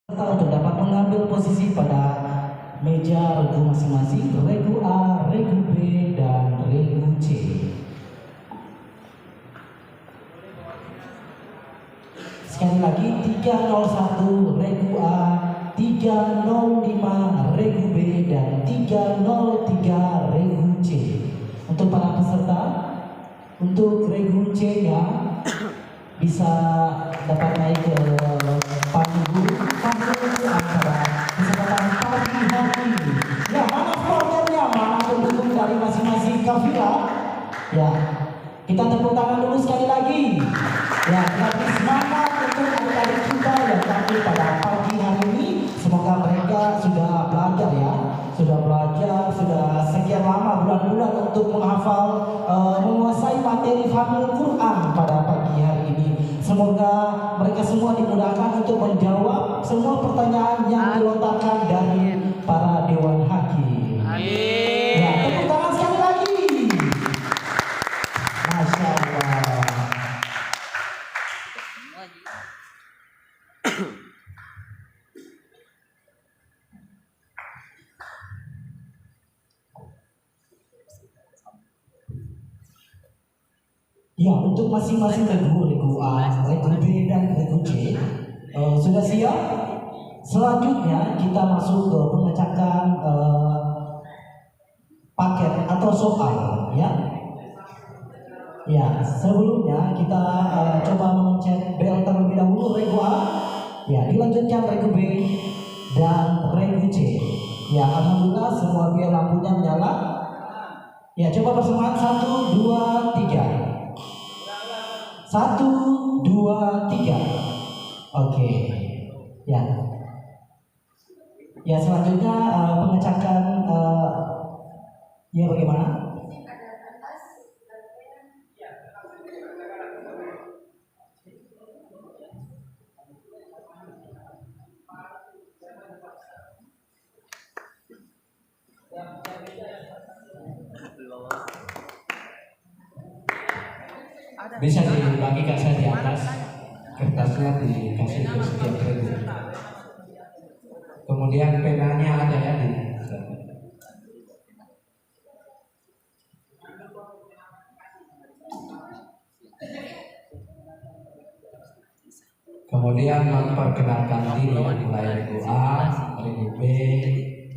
Untuk dapat mengambil posisi pada meja regu masing-masing, regu A, regu B, dan regu C. Sekali lagi 301 regu A, 305 regu B, dan 303 regu C. Untuk para peserta, untuk regu C-nya bisa dapat naik ke panggung pada kesempatan pagi hari ini. Ya, mana supporternya, mana pendukung dari masing-masing kafilah? Ya, kita tepuk tangan dulu sekali lagi. Ya, kita beri semangat untuk adik-adik kita yang tampil pada pagi hari ini. Semoga mereka sudah belajar ya, sudah sekian lama bulan-bulan untuk menghafal, menguasai materi Fahmul Quran pada pagi hari ini. Semoga mereka semua dimudahkan untuk menjawab semua pertanyaan yang dilontarkan dari para dewan hakim. Amin. Ya, tepuk tangan sekali lagi. Masya Allah. Ya, untuk masing-masing regu A, regu B, dan regu C sudah siap. Selanjutnya kita masuk ke pengecekan paket atau soal, ya. Ya, sebelumnya kita coba mengecek bel terlebih dahulu regu A. Ya, dilanjutkan regu B dan regu C. Ya, alhamdulillah semua bel lampunya menyala. Ya, coba bersemangat 1, 2, 3. 1, 2, 3. Oke. Ya. Ya, selanjutnya pengecekan ya bagaimana? Bisa dibagikan saya di atas, kertasnya dikasih ke setiap regu. Kemudian penanya ada ya di. Kemudian memperkenalkan diri mulai regu A, regu B,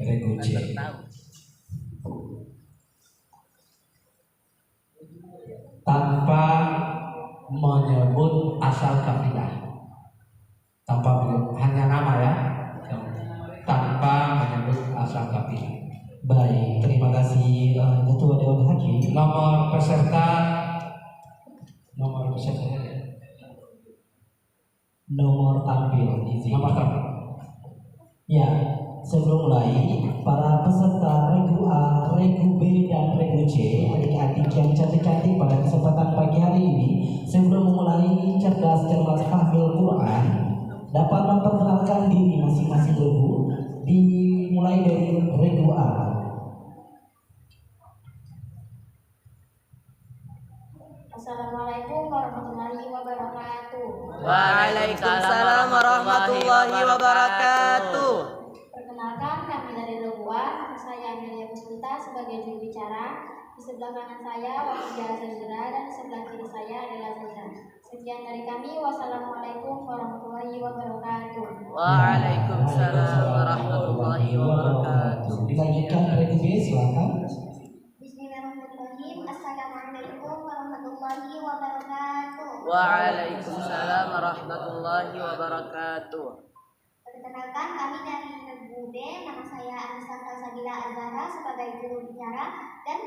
regu C. Tanpa menyebut asal kafilah, hanya nama ya, tanpa menyebut asal kafilah. Baik, terima kasih Ketua Dewan Hakim. Nomor peserta, nomor tampil, izin. Nomor tampil. Ya, sebelum mulai, para peserta regu A, regu B, dan regu C, adik-adik yang cantik-cantik pada kesempatan pagi hari ini, sebelum memulai cerdas Fahmul Quran, dapat memperkenalkan diri masing-masing regu, dimulai dari regu A. Assalamualaikum warahmatullahi wabarakatuh. Waalaikumsalam warahmatullahi wabarakatuh. Perkenalkan, kami dari regu A. Saya Amelia Puspita sebagai juru bicara. Di sebelah kanan saya Wafida Zazira dan di sebelah kiri saya adalah Zazira. Sekian dari kami. Wassalamualaikum warahmatullahi wabarakatuh. Waalaikumsalam warahmatullahi wabarakatuh. Dilanjutkan regu B, silakan. Bismillahirrahmanirrahim. Assalamualaikum warahmatullahi wabarakatuh. Waalaikumsalam warahmatullahi wabarakatuh. Perkenalkan, kami dari regu B. Nama saya Anissa Salsabila Azhara sebagai juru bicara, dan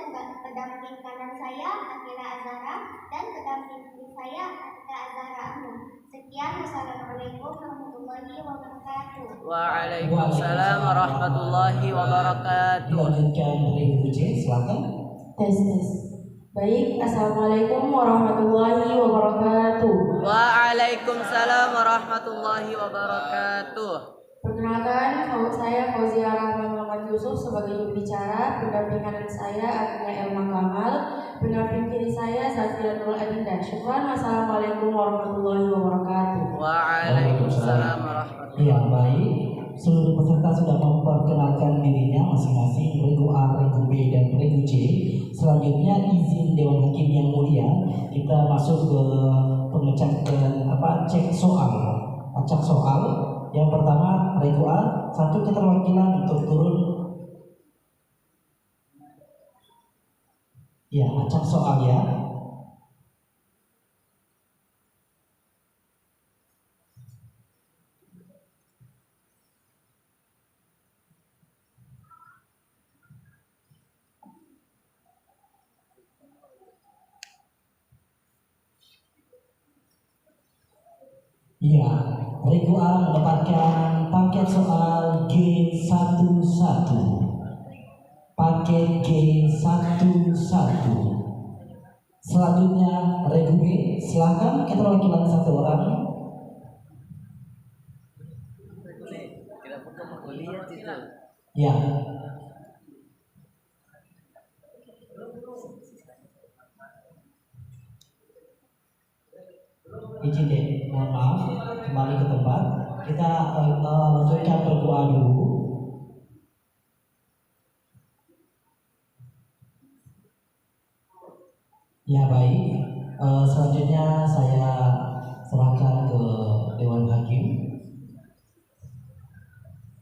pendamping kanan saya Akila Azhara dan pendamping kiri saya Atika Azhara Amun. Sekian, wassalamualaikum warahmatullahi wabarakatuh. Waalaikumsalam warahmatullahi wabarakatuh. Dilanjutkan regu C, silakan. Tes. Baik, assalamualaikum warahmatullahi wabarakatuh. Waalaikumsalam warahmatullahi wabarakatuh. Perkenalkan, saya Fauzia Rahman Muhammad Yusuf sebagai juru bicara, pendamping kanan saya Agnia Elma Kamal, pendamping kiri saya Zafiratul Adinda. Syukran. Wassalamualaikum warahmatullahi wabarakatuh. Waalaikumsalam warahmatullahi Ya, baik. Seluruh peserta sudah memperkenalkan dirinya masing-masing, regu A, regu B, dan regu C. Selanjutnya izin Dewan Hakim yang mulia, kita masuk ke cek soal, acak soal. Yang pertama regu A, satu keterwakilan untuk turun. Ya, acak soal ya. Iya, regu A mendapatkan paket soal G11. Paket G11. Selanjutnya regu B, silakan keterwakilan satu orang. Ya. Izin deh, mohon maaf, kembali ke tempat. Kita lanjutkan berdoa dulu. Ya baik, selanjutnya saya serahkan ke Dewan Hakim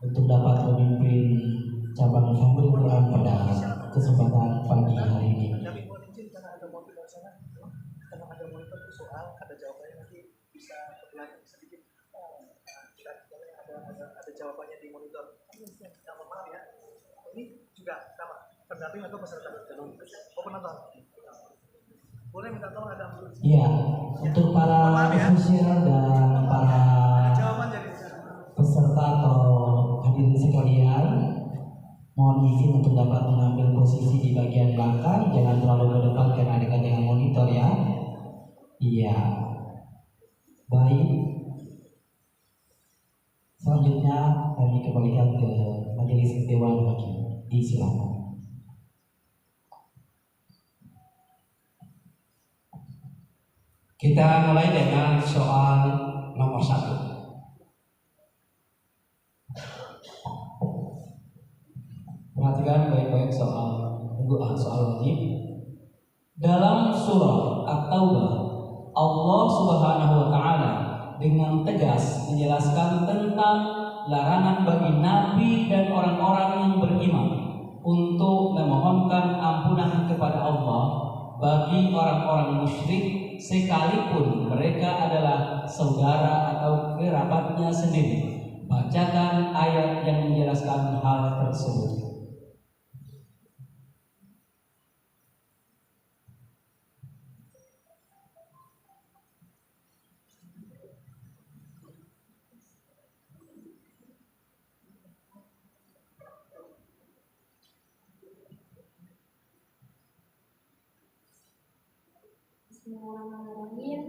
untuk dapat memimpin cabang Hafal Quran pada kesempatan pagi hari ini. Kami mohon izin karena ada monitor dari sana, karena ada monitor itu soal, ada jawabannya nanti bisa berlari sedikit. Ada jawabannya di monitor. Ya, mohon maaf ya. Ini juga sama pendamping atau peserta? Oh, penonton. Boleh minta tolong ada. Iya, untuk para ofisial dan para Jawaban dari peserta atau hadirin sekalian, mohon izin untuk dapat mengambil posisi di bagian belakang, jangan terlalu ke depan karena dekat dengan monitor ya. Iya, baik. Selanjutnya kami kembalikan ke majelis Dewan Hakim. Disilakan. Kita mulai dengan soal nomor 1. Perhatikan baik-baik soal wajib. Dalam surah At-Taubah, Allah Subhanahu wa taala dengan tegas menjelaskan tentang larangan bagi nabi dan orang-orang yang beriman untuk memohonkan ampunan kepada Allah bagi orang-orang musyrik sekalipun mereka adalah saudara atau kerabatnya sendiri. Bacakan ayat yang menjelaskan hal tersebut. Bismillahirrahmanirrahim.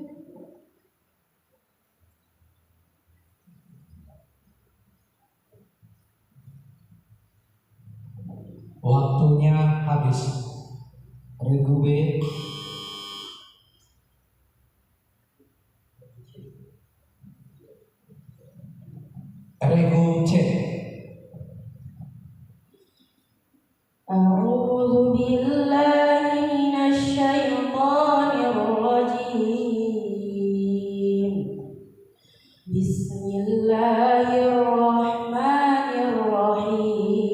Waktunya habis. Regu B. Regu C. A'udzu billahi minasy syaithanir rajim. Bismillahirrahmanirrahim.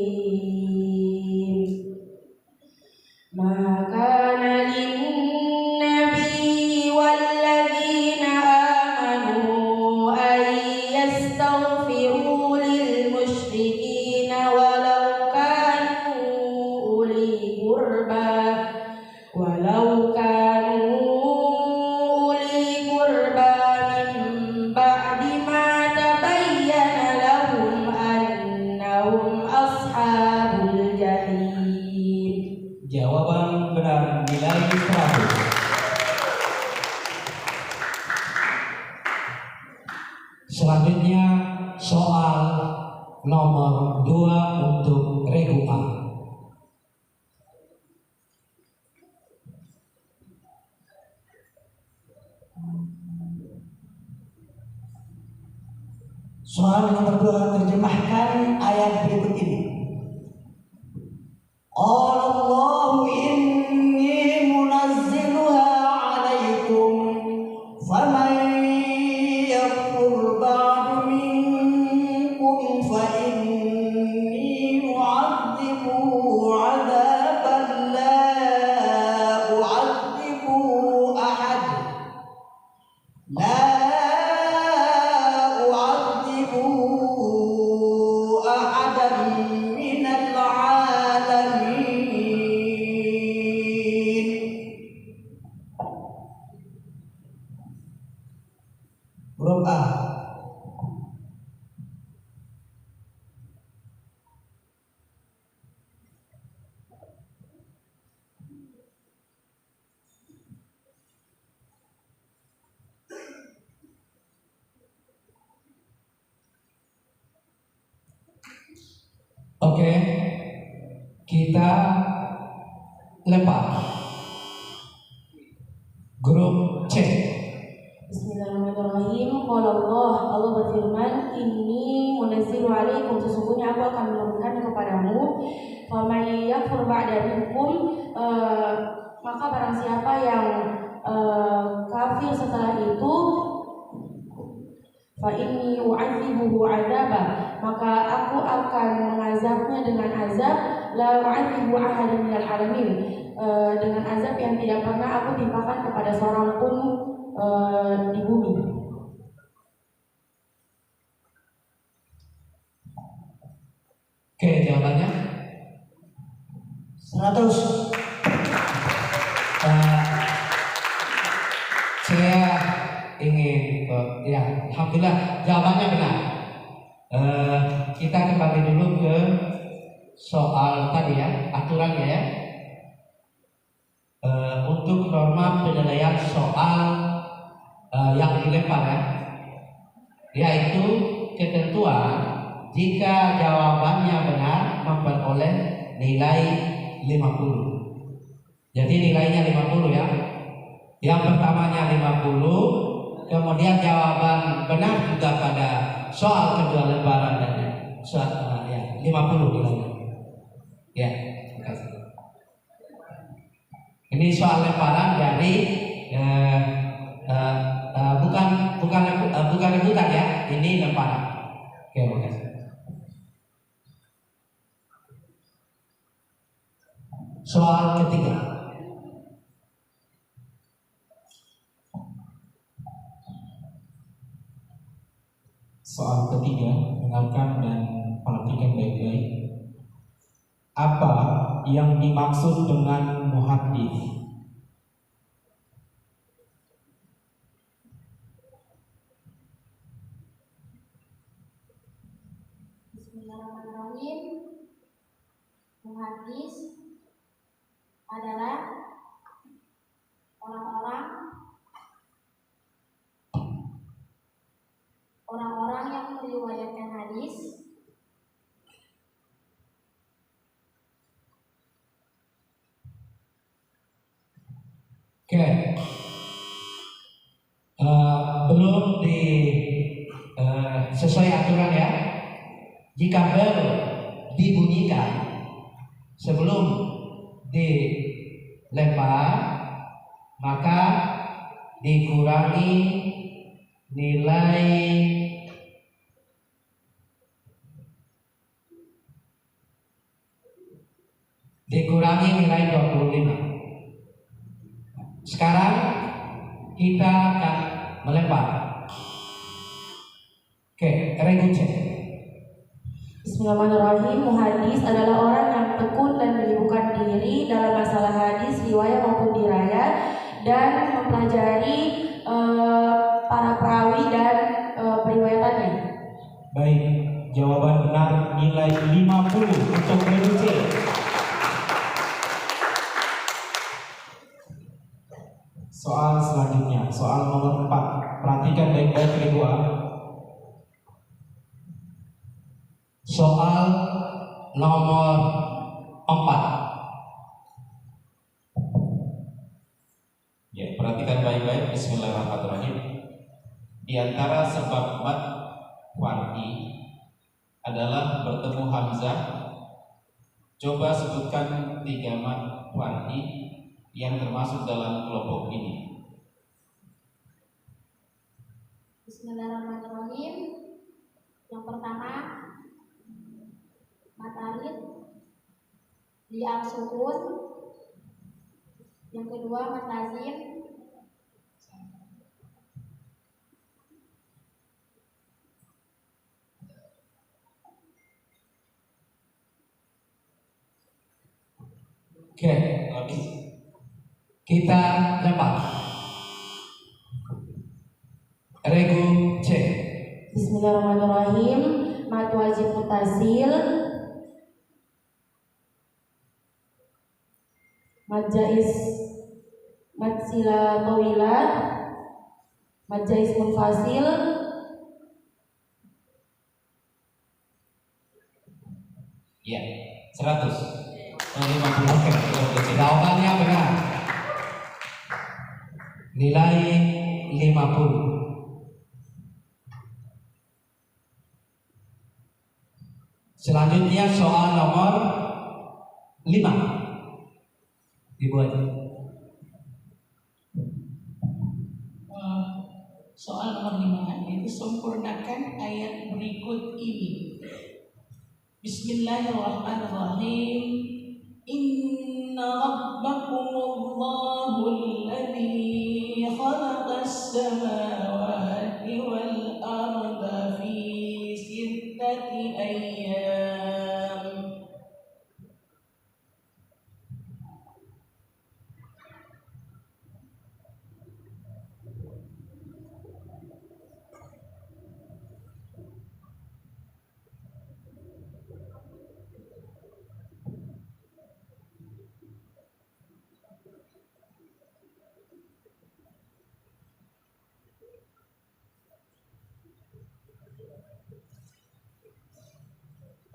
Ma kana lin-nabiyyi wal-ladzina amanu an yastaghfiru lil-musyrikina walau kanu uli qurba nomor 2 untuk regu A. Soal nomor 2, terjemahkan ayat berikut ini. Allahu inni munazziluha alaikum faman yakfur ba'du minkum fa inni mu'adzibuhu 'adzaban la u'adzibuhu ahad minal alamin. Huruf A. Oke, kita lempar grup C. Bismillahirrahmanirrahim. Qala Allah berfirman, "Inni munazzilu 'alaikum," sesungguhnya aku akan menurunkan kepadamu, "Faman yakfur ba'da minkum," maka barang siapa yang kafir setelah itu, fa inni u'adzibuhu 'adzaba, maka aku akan mengazabnya dengan azab la u'adzibu ahadan minal alamin, dengan azab yang tidak pernah aku timpakan kepada seorang pun di bumi. Oke, jawabannya 100. Saya ingin ya, alhamdulillah jawabannya benar. Kita kembali dulu ke soal tadi ya, aturannya ya. Untuk norma penilaian soal yang dilempar ya, yaitu ketentuan jika jawabannya benar memperoleh nilai 50. Jadi nilainya 50 ya. Yang pertamanya 50, kemudian jawaban benar juga pada soal kedua lembaran dan soal ya 50 nilainya. Ya, terima kasih. Ini soal lemparan dari bukan rebutan ya, ini lemparan. Oke, terima kasih. Soal ketiga. Soal ketiga, dengarkan dan perhatikan baik-baik. Apa yang dimaksud dengan muhaddits? Bismillahirrahmanirrahim. Muhaddits adalah orang-orang yang meriwayatkan hadis Oke, belum sesuai aturan ya. Jika bel dibunyikan sebelum dilempar, maka dikurangi nilai dikurangi nilai 25. Sekarang kita akan melempar. Oke, regu C. Bismillahirrahmanirrahim. Muhaddits adalah orang yang tekun dan menyibukkan diri dalam masalah hadis, riwayat maupun dirayat, dan mempelajari para perawi dan periwayatannya. Baik, jawaban benar nilai 50 untuk regu C. Soal selanjutnya, soal nomor 4. Perhatikan baik-baik regu A. soal nomor 4. Ya, perhatikan baik-baik. Bismillahirrahmanirrahim. Di antara sebab mat war'i adalah bertemu hamzah. Coba sebutkan 3 mat war'i yang termasuk dalam kelompok ini. Bismillahirrahmanirrahim. Yang pertama, matarid di al-sukun. Yang kedua, matazim. Oke, kita lempar. Regu C. Bismillahirrahmanirrahim. Mad wajib mutasil, mad jaiz, mad sila tawilah, mad jaiz munfasil, Ya, 100. 50. Oke, jawabannya benar. Nilai 50. Selanjutnya soal nomor 5. Ibu aja. Soal nomor 5 yaitu sempurnakan ayat berikut ini. Bismillahirrahmanirrahim. Inna rabbakumullahu alladhi khalaqas samawati wal arda fi sittati ayyam.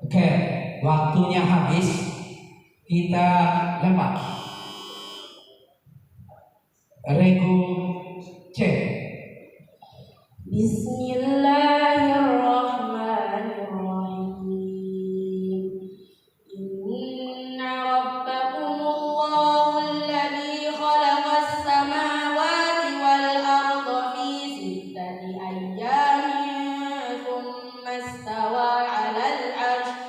Oke, waktunya habis. Kita lempar. Regu C. Bismillahirrahmanirrahim. Inna rabbakumullahu alladhi khalaqas samawati wal arda fi sittati ayyamin thumma istawa 'alal 'arsy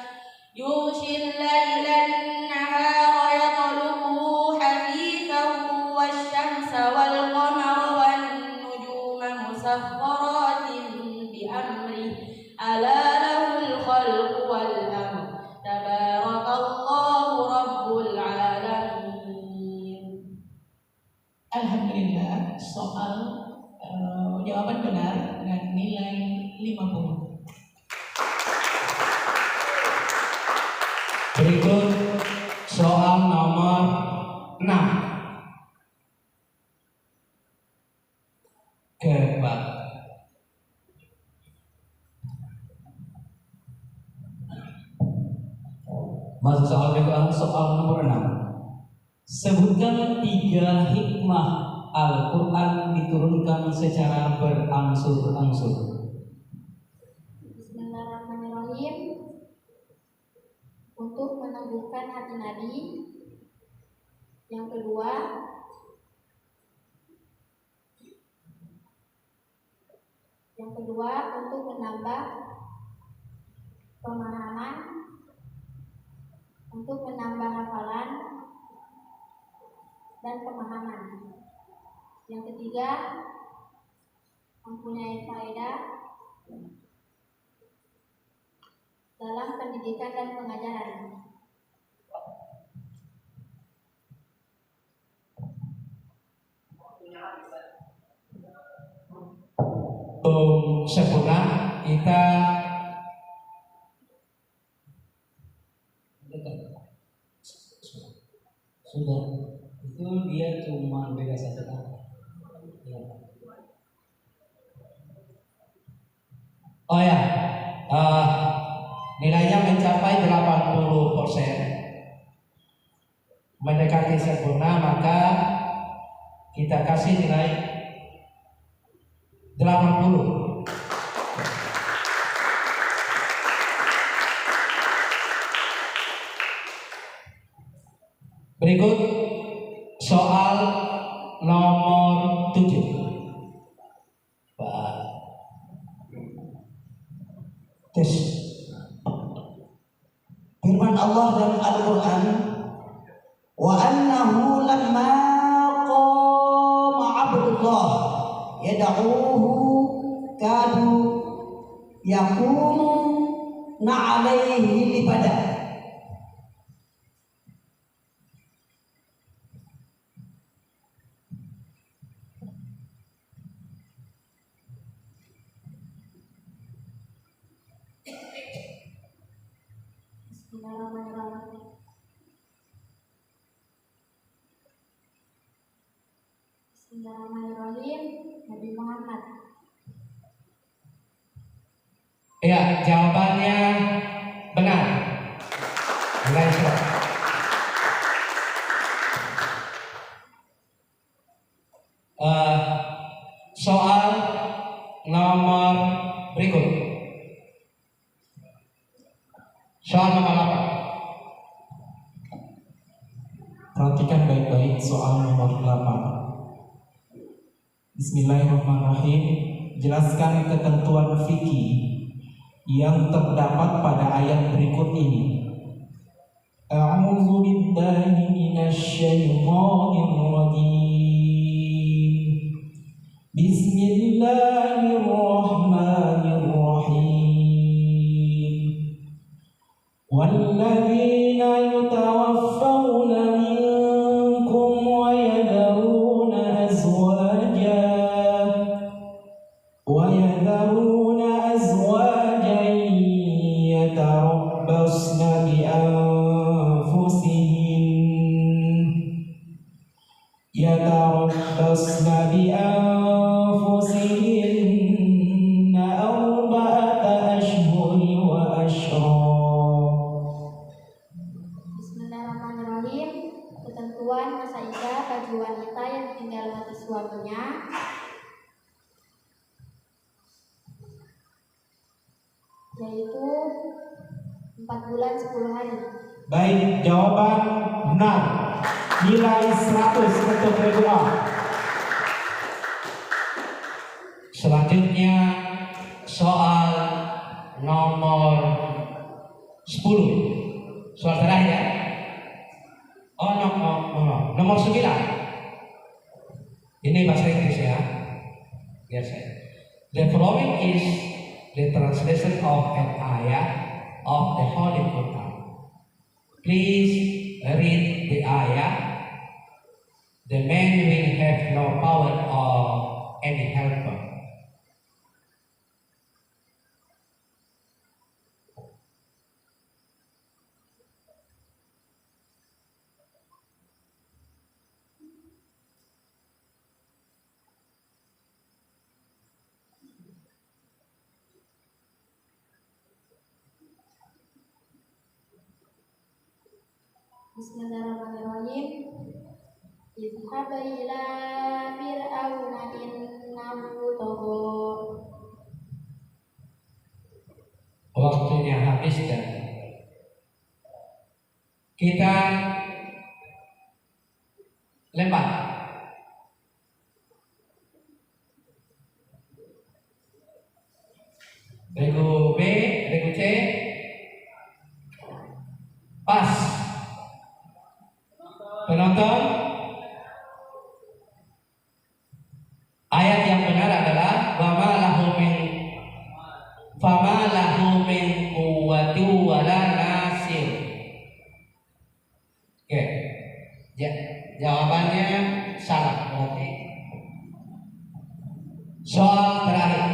yughshil laila an-nahara yatlubuhu hafithan wasyamsa wal qamara wan nujuma musakhkharatin bi amri ala lahul khalqu wal amr tabarakallahu rabbul alamin. Alhamdulillah, soal jawaban benar dengan nilai 50. Berikut soal nomor 6. Kebat. Masuk soal kedua, soal nomor 6. Sebutkan 3 hikmah Al-Quran diturunkan secara berangsur-angsur. Bismillahirrahmanirrahim. Untuk meneguhkan hati Nabi. Yang kedua, untuk menambah pemahaman, untuk menambah hafalan dan pemahaman. Yang ketiga, mempunyai faedah dalam pendidikan dan pengajaran. Sempurna, kita sudah. Itu dia cuma beda 1 kata. Ya. Oh ya, nilainya mencapai 80%, mendekati sempurna, maka kita kasih nilai 80. Berikut soal nomor 7. Pak. Tes. Firman Allah dalam Al-Quran, wa annahu lamma qama abdullah yad'uhu kadu yakunu na'alaihi libadah. Bismillahirrahmanirrahim. Bismillahirrahmanirrahim. Nabi Muhammad. Ya, jawabannya benar. Nilai 100. Soal nomor berikut. Soal nomor 8. Perhatikan baik-baik soal nomor 8. Bismillahirrahmanirrahim. Jelaskan ketentuan fikih yang terdapat pada ayat berikut ini. A'udzu billahi minasyaitonir rajim. Bismillahirrahmanirrahim. Walladzina yutawaffawna minkum wa yadharuna azwajan yatarabbasna bianfusihinna arba'ata ashhurin wa ashra. Bismillahirrahmanirrahim. Ketentuan masa iddah bagi wanita yang ditinggal mati suaminya yaitu 4 bulan 10 hari. Baik, jawaban benar. Nilai 100 untuk Regu A. Selanjutnya soal nomor 10. Soal terakhir ya. Nomor 9. Ini bahasa Inggris ya. Biasa. The following is the translation of an ayah of the Holy Quran. Please read the ayah. The man will have no power or any helper. Bismillahirrahmanirrahim. Idhhab ila fir'auna innahu tagha. Waktunya habis dan kita lempar. Regu B, regu C, pas. Penonton, ayat yang benar adalah fama lahu min quwwati wala nasir. Oke. Jawabannya salah berarti. Soal terakhir.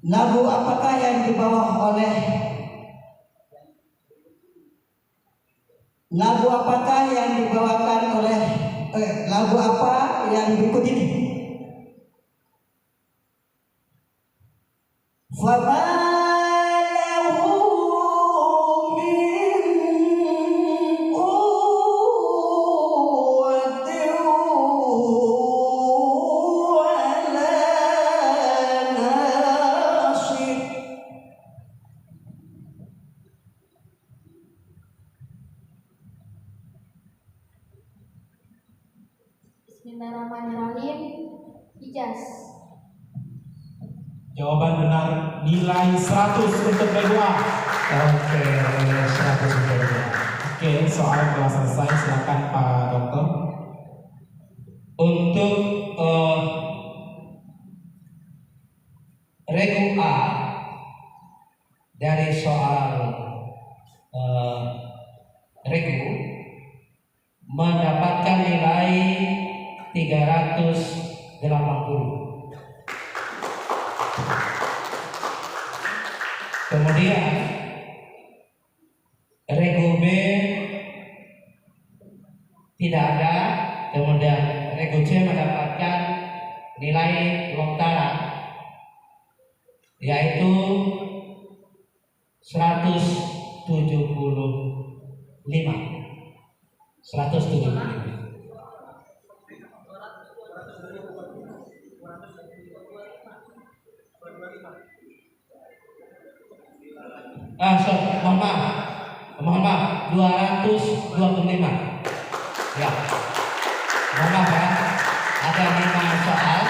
Lagu apakah yang dibawa oleh Lagu apakah yang dibawakan oleh lagu apa yang berikut ini? Fama lahu min quwwatin wala nasir. Bismillahirrahmanirrahim. Hijaz. Jawaban benar nilai 100 untuk regu A. Oke, 100 untuk regu A. Oke, soal telah selesai. Silakan Pak Dokter. Untuk regu A dari soal regu mendapatkan nilai 380. Kemudian regu B tidak ada. Kemudian regu C mendapatkan nilai lontaran yaitu 175. Mohon maaf, 225. Ya, mohon maaf ya, ada 5 soal,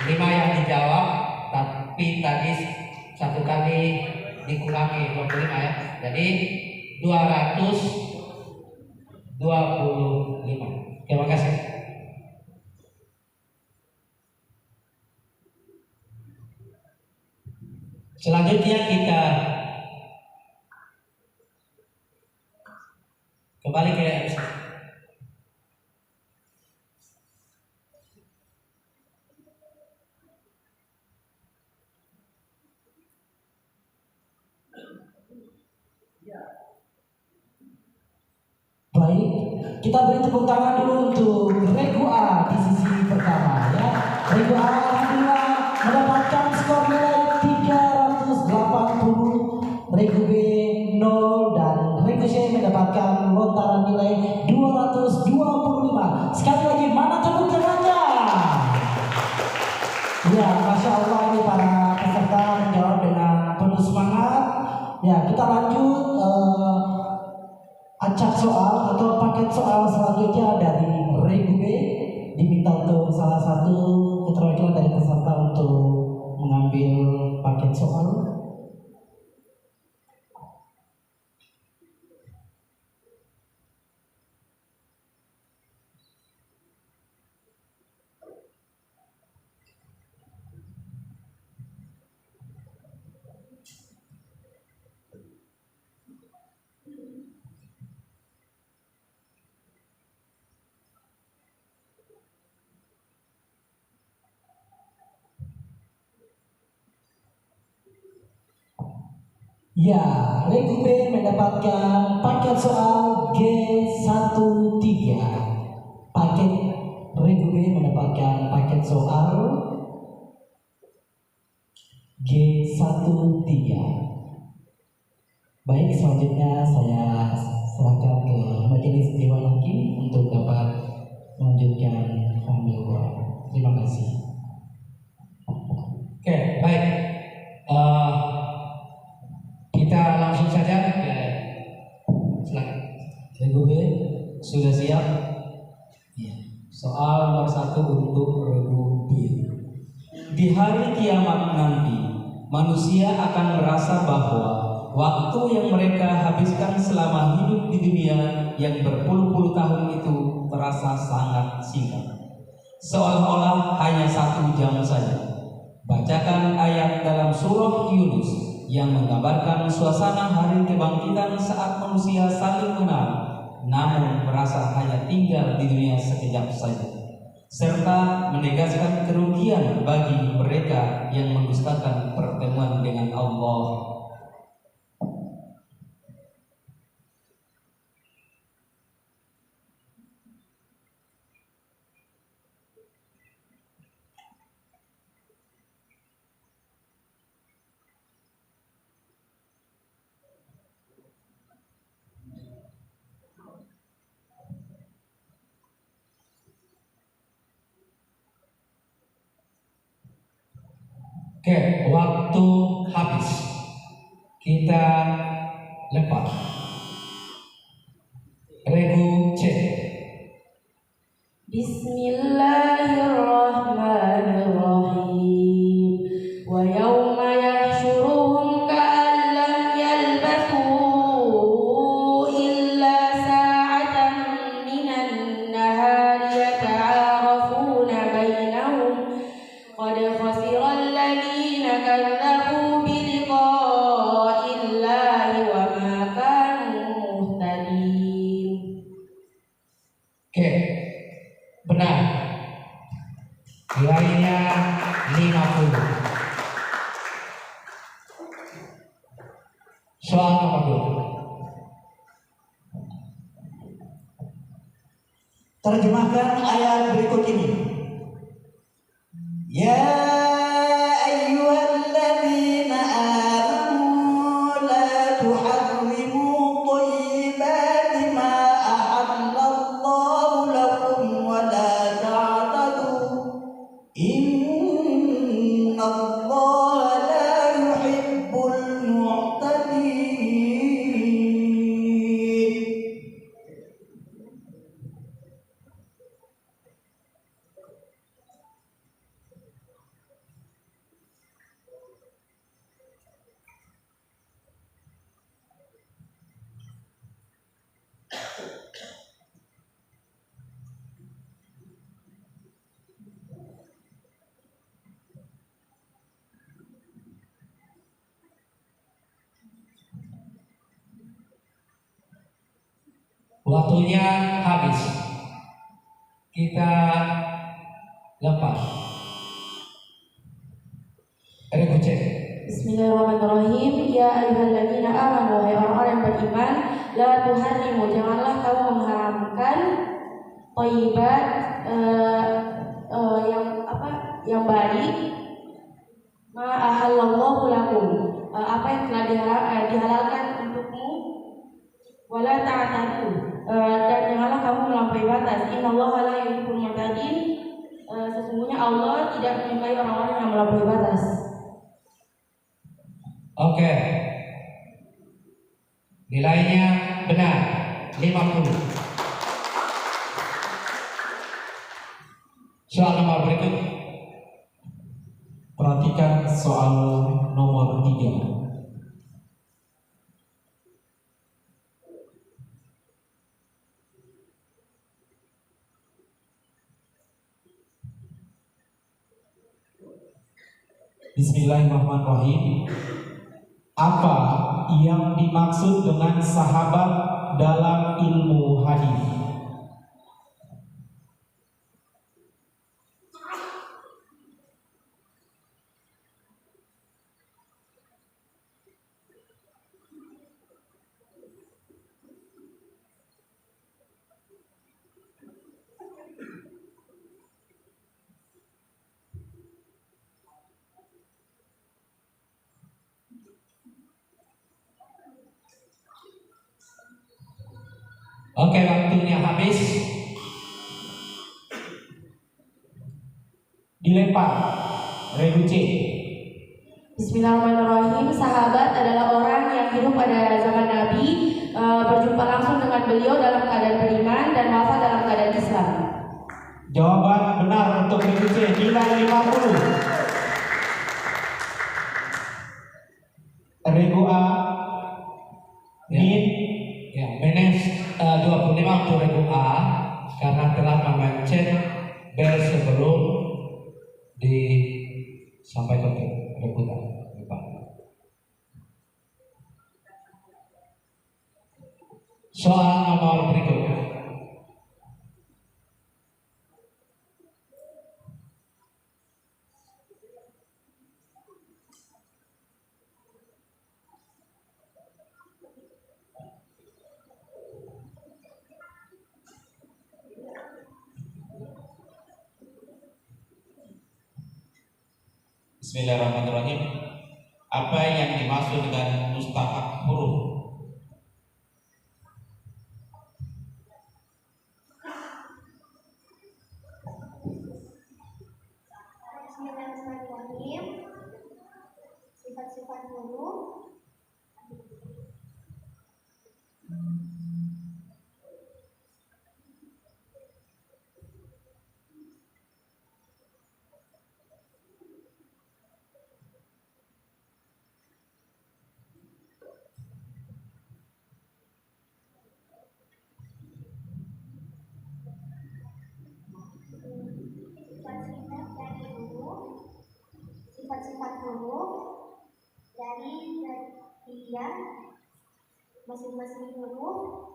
5 yang dijawab, tapi tadi 1 kali dikurangi 25 ya, jadi 225. Terima kasih. Selanjutnya kita kembali ke MC. Baik, kita beri tepuk tangan dulu untuk regu A di sisi pertama ya. Regu A alhamdulillah mendapatkan skor nilai 380, regu B 0 dan regu C mendapatkan lontaran nilai 225. Sekali lagi mana tepuk tangannya? Ya, Masya Allah, ini para peserta menjawab dengan penuh semangat. Ya, kita lanjut acak soal atau paket soal selanjutnya dari regu B. Diminta untuk salah satu keterwakilan dari peserta untuk mengambil paket soal. Ya, regu B mendapatkan paket soal G13. Paket regu B mendapatkan paket soal G13. Baik, selanjutnya saya serahkan ke majelis Dewan Hakim untuk dapat melanjutkan pemilihan. Terima kasih. Oke, baik. Kita langsung saja ke silakan. Regu B sudah siap? Ya. Soal nomor 1 untuk regu B. Di hari kiamat nanti, manusia akan merasa bahwa waktu yang mereka habiskan selama hidup di dunia yang berpuluh-puluh tahun itu terasa sangat singkat, seolah-olah hanya 1 jam saja. Bacakan ayat dalam surah Yunus yang menggambarkan suasana hari kebangkitan saat manusia saling kenal, namun merasa hanya tinggal di dunia sekejap saja, serta menegaskan kerugian bagi mereka yang mendustakan pertemuan dengan Allah. Oke, waktu habis. Kita lepas. Regu C. Bismillahirrahmanirrahim. Wa yawma yahsyuruhum ka'an lam yalbathu illa sa'atan minan nahari yata'arafuna bainahum qad khasira alladhina kadzabu bi liqa'illahi wa ma kanu muhtadin. Oke, benar. Nilainya 50. Soal nomor 2. Terjemahkan ayat berikut ini. Ya ayyuhalladzina amanu la tuharrimu thayyibati ma ahallallahu lakum wa la ta'tadu innallaha la yuhibbul mu'tadin. Waktunya habis. Kita lepas. Regu C. Bismillahirrahmanirrahim. Ya ayyuhalladzina amanu, wahai orang-orang yang beriman, la tuharrimu, janganlah kamu mengharamkan thayyibat yang baik, ma ahallallahu lakum, apa yang telah dihalalkan untukmu, wala ta'tadu, dan janganlah kamu melampaui batas. Innallaha la yuhibbul mu'tadin, sesungguhnya Allah tidak menyukai orang-orang yang melampaui batas. Oke. Nilainya benar 50. Soal nomor berikut. Perhatikan soal nomor 3. Bismillahirrahmanirrahim. Apa yang dimaksud dengan sahabat dalam ilmu hadis? Oke, waktunya habis. Dilempar. Regu C. Bismillahirrahmanirrahim. Sahabat adalah orang yang hidup pada zaman Nabi, berjumpa langsung dengan beliau dalam keadaan beriman dan wafat dalam keadaan Islam. Jawaban benar untuk regu C, nilai 50. Regu A. Min. Ya, minus 25 untuk regu A karena telah memencet bel sebelum disampaikan ke regu A. Soal nomor berikut. Bismillahirrahmanirrahim. Apa yang dimaksud dengan mustahak huruf? Bismillahirrahmanirrahim. masing-masing huruf.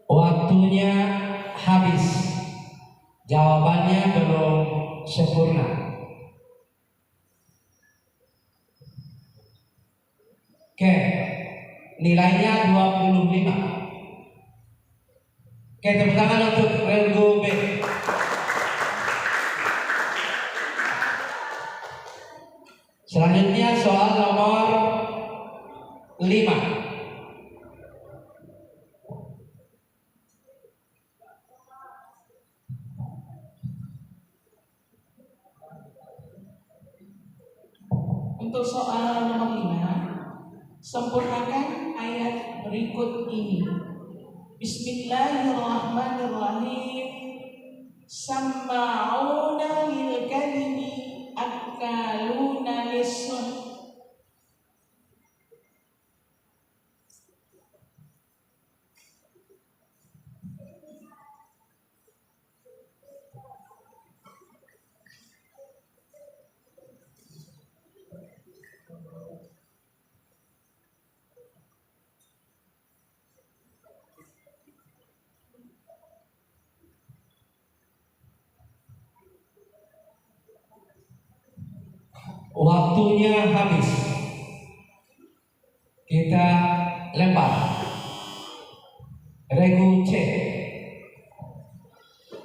Waktunya habis. Jawabannya belum sempurna. Oke, nilainya 25. Oke, tepuk tangan untuk regu B. Selanjutnya soal nomor 5. Untuk soal nomor 5, sempurnakan ayat berikut ini. Bismillahirrahmanirrahim. Samma'una lil kadhibi akaluna lis-suht. Waktunya habis. Kita lempar. Regu C.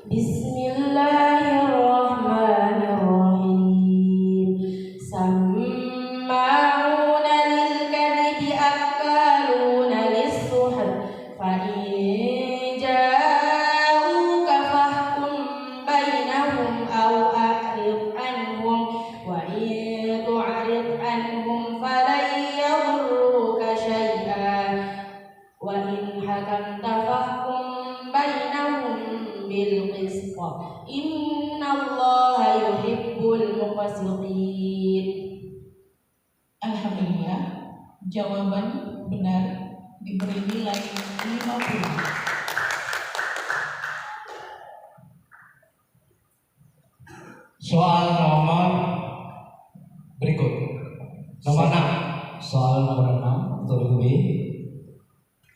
Bismillahirrahmanirrahim. Samma'una lil kadhibi akaluna lis-suht. Fa in ja'uka fahkum bainahum aw a'rid anhum wa in tu'rid anhum falan yadurruka syai'an wa in hakamta fahkum bainahum bil qisth. Innallaha yuhibbul muqsitin. Alhamdulillah, jawaban benar diberi nilai 50. Soal nomor berikut. Nomor 6. Soal nomor 6 untuk regu B.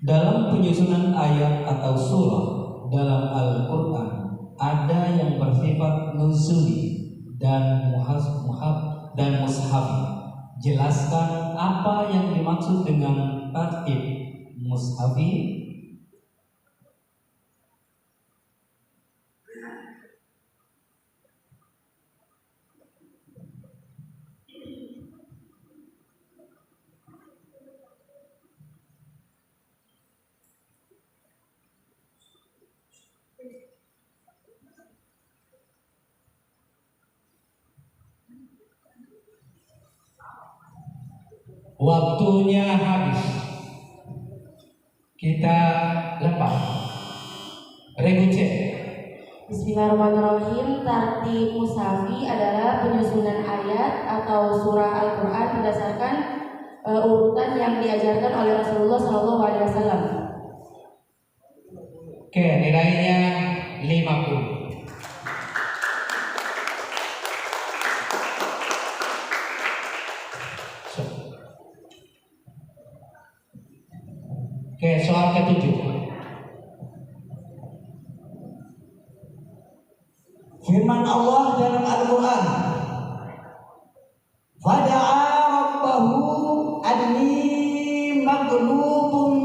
Dalam penyusunan ayat atau surah dalam Al-Quran ada yang bersifat nuzuli dan mushafi. Jelaskan apa yang dimaksud dengan tartib mushafi. Waktunya habis. Kita lempar. Regu C. Bismillahirrahmanirrahim. Tartib mushafi adalah penyusunan ayat atau surah Al-Quran berdasarkan urutan yang diajarkan oleh Rasulullah SAW. Oke, nilainya 50. Oke, soal ke-7. Firman Allah dalam Al-Quran, Fada'a rabbahu anni maghlubun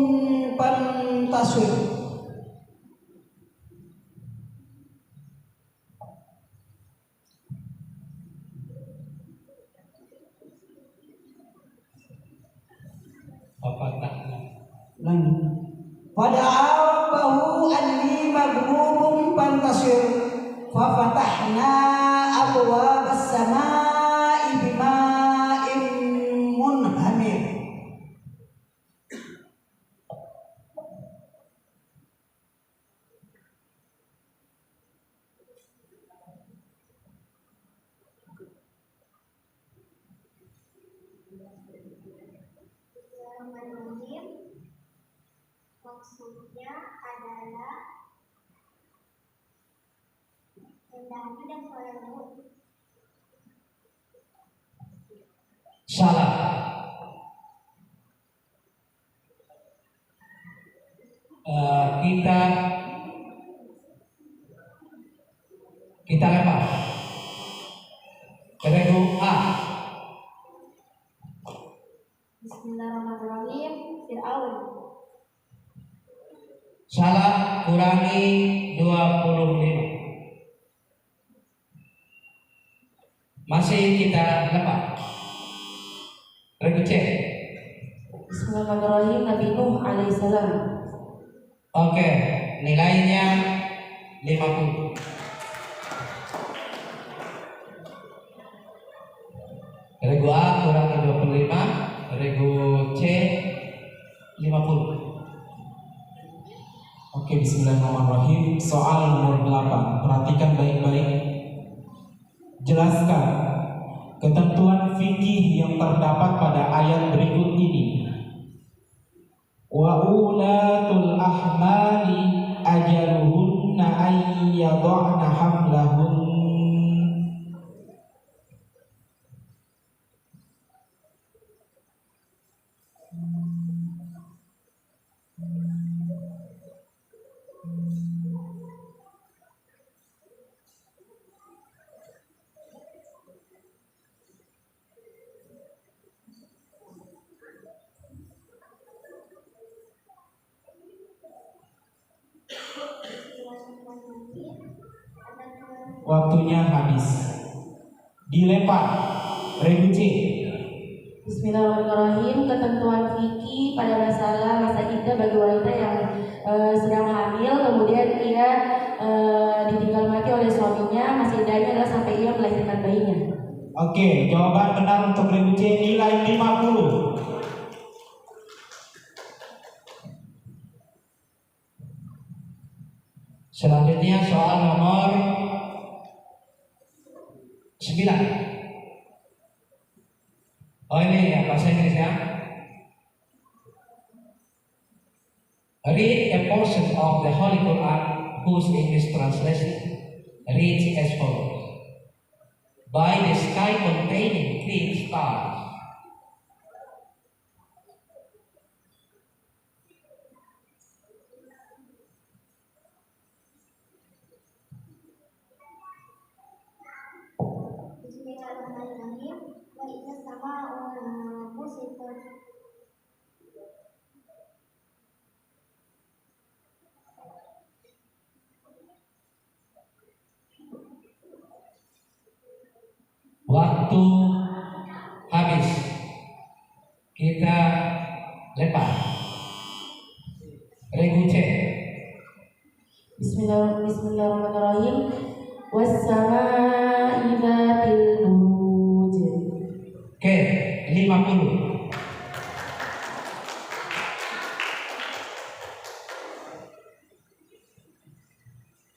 fantasir. Fada'a rabbahu anni maghlubun fantasir. Fafatahna abwabas samaa'i bima'in munhamir. Bismillahirrahmanirrahim. Maksudnya adalah rendah hati dan suara lembut. salah. Kita lempar. Regu A. Bismillahirrahmanirrahim. Fir'aun. Salah, kurangi 25. Masih kita lempar. Regu C. Bismillahirrahmanirrahim. Nabi Nuh alaihissalam. Oke, nilainya 50. Regu A kurangi 25, regu C 50. Oke, bismillahirrahmanirrahim. Soal nomor 8. Perhatikan baik-baik. Jelaskan ketentuan fikih yang terdapat pada ayat berikut ini. Wa ulatul ahmali ajaluhunna ay yad'na hamlahun. Waktunya habis. Dilempar. Regu C. Bismillahirrahmanirrahim. Ketentuan fikih pada masalah masa iddah bagi wanita yang sedang hamil, kemudian ia ditinggal mati oleh suaminya, masa iddahnya adalah sampai ia melahirkan bayinya. Oke, jawaban benar untuk regu C nilai 50. Selanjutnya soal nomor 9. Oh ini ya bahasa Inggrisnya. Read a portion of the Holy Quran whose English translation reads as follows. By the sky containing clean stars. Bismillahirrahmanirrahim. Wa idza sama'u musikat. Waktu habis. Kita lempar. Regu C. Bismillahirrahmanirrahim. Wassama'i dzatil buruj. Oke, 50.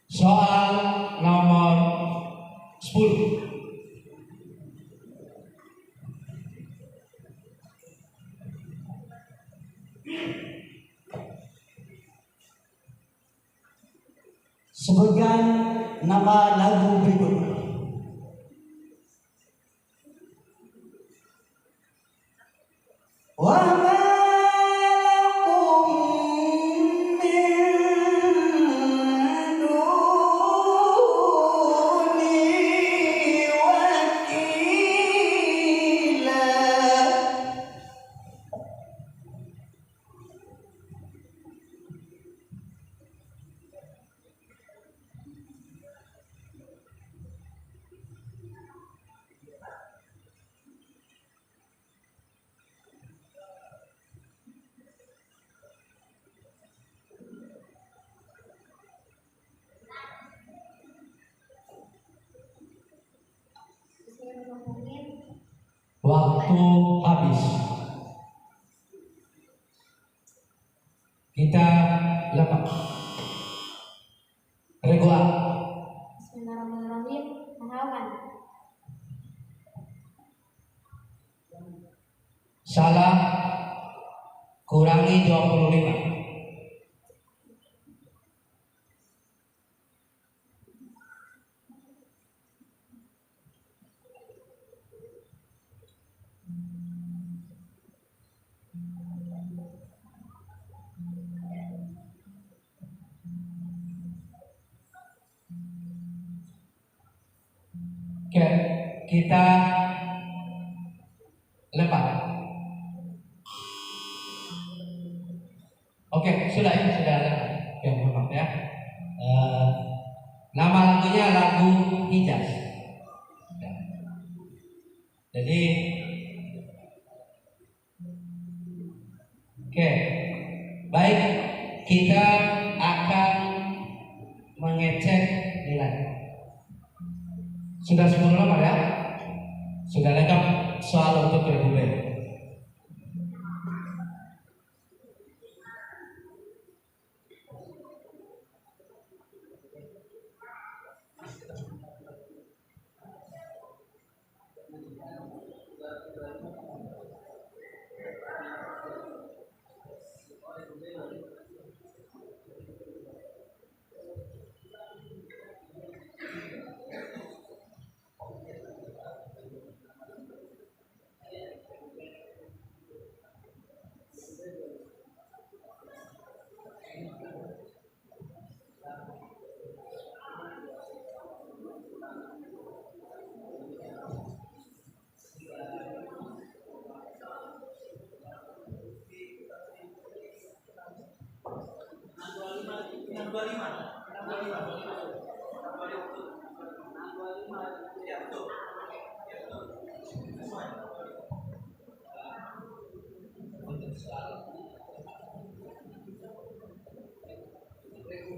Soal nomor 10. Sebutkan nama lagu berikut. Wa ma lakum min duni wakila. Waktu habis. Kita lempar. Regu A. Bismillahirrahmanirrahim. Menawan. Salah, kurangi 25. kita lempar. Oke, sudah lempar. Oke, maaf ya. Nama lagunya lagu Hijaz. Jadi, oke, baik, kita akan mengecek nilai. Sudah 10 nomor ya? Sudah lengkap soal untuk regu B.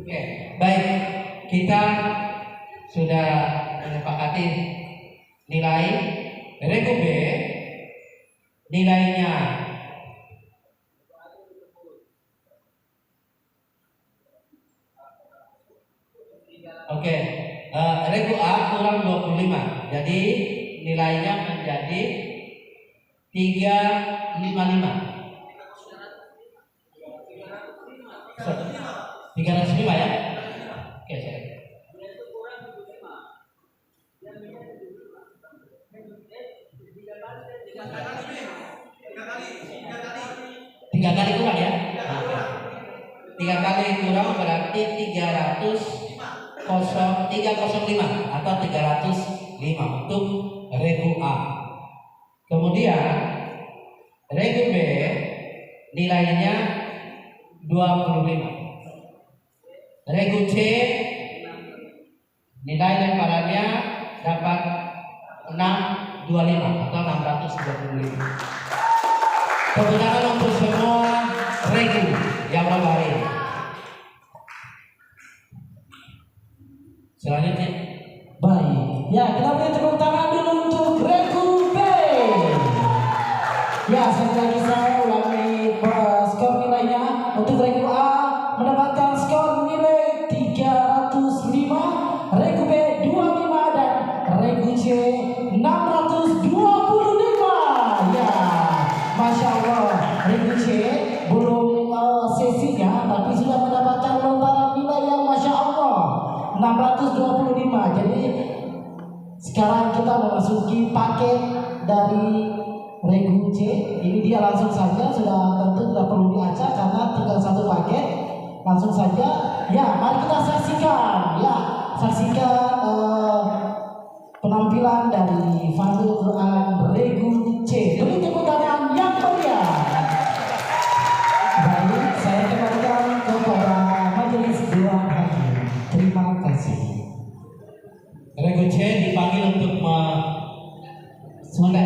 Oke, baik, kita sudah menyepakati nilai regu B. Nilainya oke, regu A kurang 25. Jadi nilainya menjadi 355. 305 ya? Oke, sorry. Tiga kali kurang ya? 3 kali kurang berarti 305 atau 305 untuk regu A. Kemudian regu B nilainya 25. Regu C nilai lemparannya dapat 625 atau 625. Tepuk tangan untuk semua regu yang lomba hari ini. Selanjutnya, Baik, ya kita beri tepuk tangan dulu untuk regu B. Ya, sekali lagi saya ulangi skor nilainya. Untuk regu A mendapatkan skor nilai 305, regu B 25 dan regu C 625. Ya, Masya Allah, regu C belum sesinya tapi sudah mendapatkan lontaran nilai yang Masya Allah 625. Jadi sekarang kita memasuki paket dari regu C. Ini dia langsung saja, sudah tentu tidak perlu diacak karena tinggal satu paket. Langsung saja, ya mari kita saksikan, ya saksikan penampilan dari Fadlul Quran regu C. Beri tepuk tangan yang meriah. Baik, saya kembalikan kepada majelis dewan hakim. Terima kasih. regu C dipanggil untuk Sudah.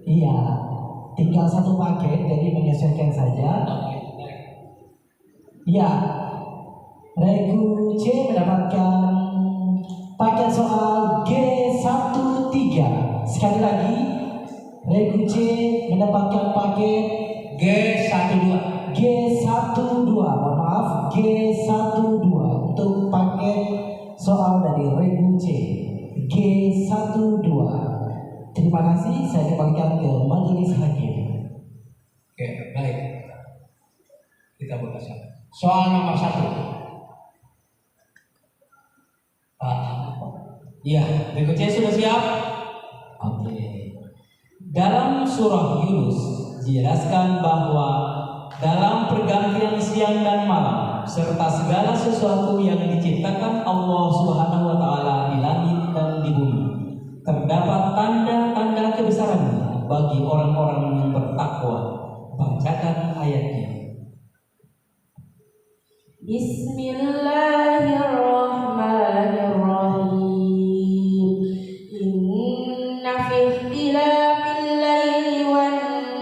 Iya, tinggal satu paket, jadi menyesuaikan saja. Iya, regu C mendapatkan paket soal G13. Sekali lagi, regu C mendapatkan paket G12. G12, mohon maaf, G12 untuk paket soal dari regu C. G12. Terima kasih, saya kembalikan ke majelis hakim. Oke, baik. Kita buka soal nomor 1. Iya, regu C sudah siap? Oke. Dalam surah Yunus dijelaskan bahwa dalam pergantian siang dan malam serta segala sesuatu yang diciptakan Allah Subhanahu wa taala di langit dan di bumi. Terdapat tanda-tanda kebesarannya bagi orang-orang yang bertakwa. Bacakan ayatnya. Bismillahirrahmanirrahim. Inna fi ikhtilafil laili wan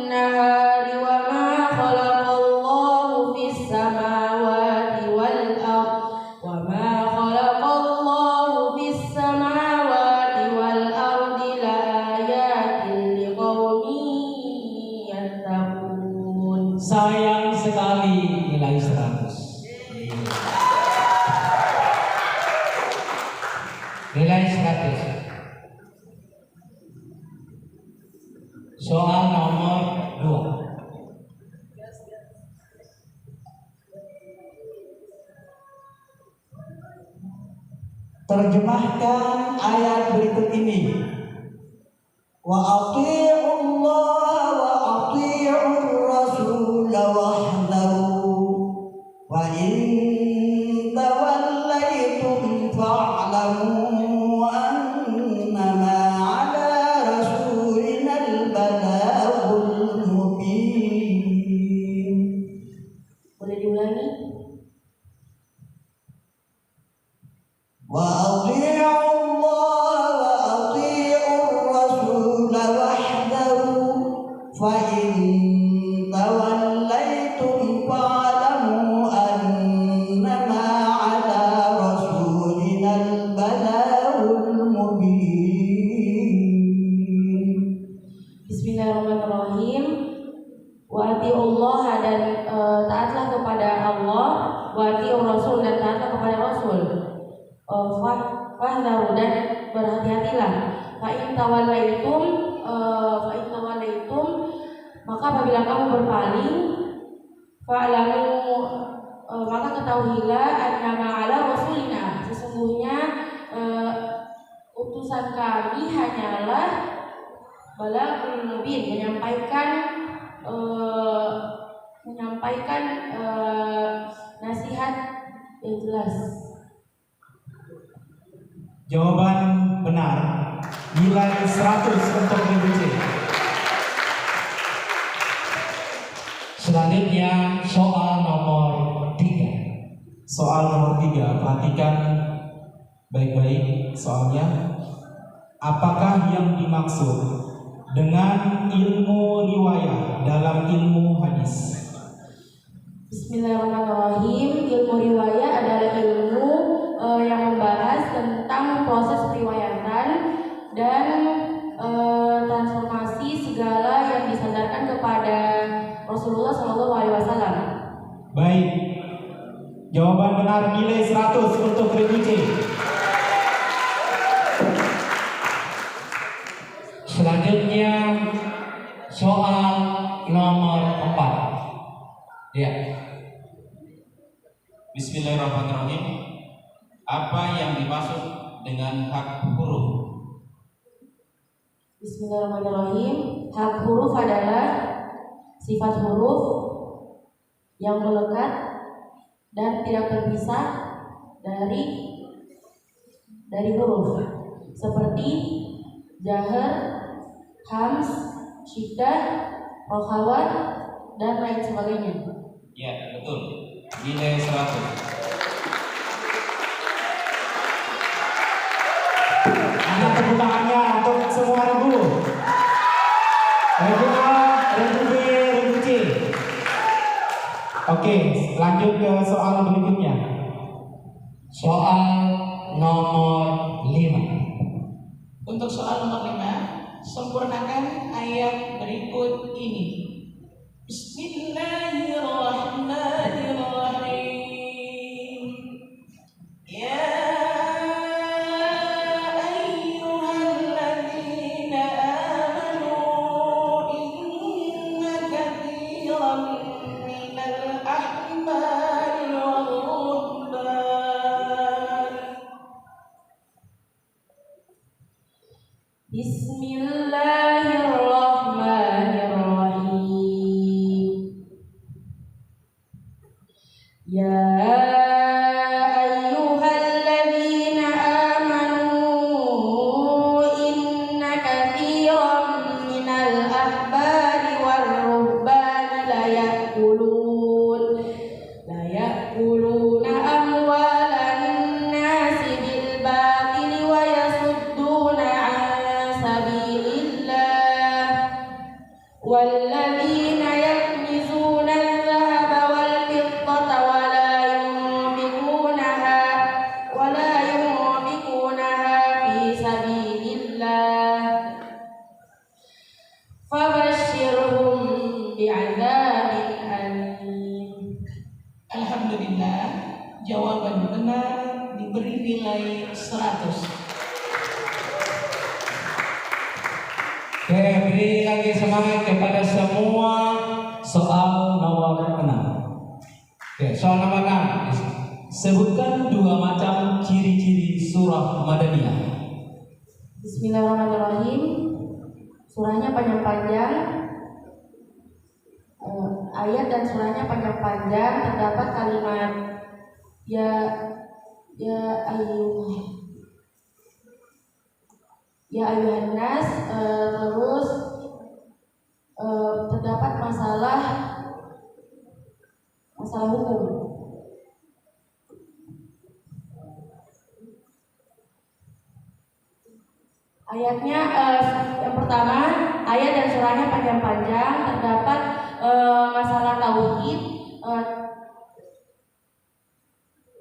nahari wa ma khalaqallahu fis samawati wal ardh wa ma khalaqallahu fis samawati wal ardi la ayatin liqaumin yattaqun. Sayang sekali nilai 100. Nilai 100. Soal nomor 2. Terjemahkan ayat berikut ini. Wa athi'ullaha wa athi'ur rasul wahdharu wa in tawallaytum fa'lamu annama 'ala rasulina al-balaghul mubin. Boleh diulangi? Wa athi'ullaha wa athi'ur rasul wahdharu fa in tawallaytum fa'lamu annama 'ala rasulina al-balaghul mubin. Bismillahirrahmanirrahim. Wa atiullah dan taatlah kepada Allah, wa atiur rasul dan taatlah kepada Rasul. Fahdharu dan berhati-hatilah. Fa in tawallaitum maka apabila kamu berpaling, fa'lamu maka ketahuilah annama ala rasulina, sesungguhnya utusan kami hanyalah balaghul mubin, menyampaikan nasihat yang jelas. Jawaban benar. Nilai 100 untuk Ibu C. Selanjutnya soal nomor 3. Soal nomor 3, perhatikan baik-baik soalnya. Apakah yang dimaksud dengan ilmu riwayat dalam ilmu hadis? Bismillahirrahmanirrahim. Ilmu riwayat adalah ilmu yang membahas tentang proses periwayatan dan transformasi segala yang disandarkan kepada Rasulullah SAW. Baik. Jawaban benar, nilai 100 untuk Ibu C. Selanjutnya soal nomor 4. Ya. Bismillahirrahmanirrahim. Apa yang dimaksud dengan hak huruf? Bismillahirrahmanirrahim. Hak huruf adalah sifat huruf yang melekat dan tidak terpisah dari huruf, seperti jahar, hams, syiddah, rokhawat, dan lain sebagainya. Ya, betul. Nilai 100. Angkat tepuk tangannya untuk semua Regu. Regu A, Regu B, Regu C. Oke, lanjut ke soal berikutnya. Soal nomor 5. Untuk soal nomor 5, sempurnakan ayat berikut ini. Bismillahirrahmanirrahim. Ya ayyuhalladzina amanu inna katsiran minal ahbari wal ruhban. Bismillahirrahmanirrahim. Ya سبيل الله والذين يكنزون الذهب والفضة ولا ينفقونها في سبيل الله فبشرهم بعذاب أليم. Alhamdulillah, jawaban benar diberi nilai 100. Oke, beri lagi semangat kepada semua. Soal nomor 6. Oke, soal nomor 6. Sebutkan 2 macam ciri-ciri surah Madaniyah. Bismillahirrahmanirrahim. Surahnya panjang-panjang, ayat dan surahnya panjang-panjang. Terdapat kalimat ya ayuhan nas, terus terdapat masalah hukum. Ayatnya yang pertama, ayat dan surahnya panjang-panjang, terdapat masalah tauhid,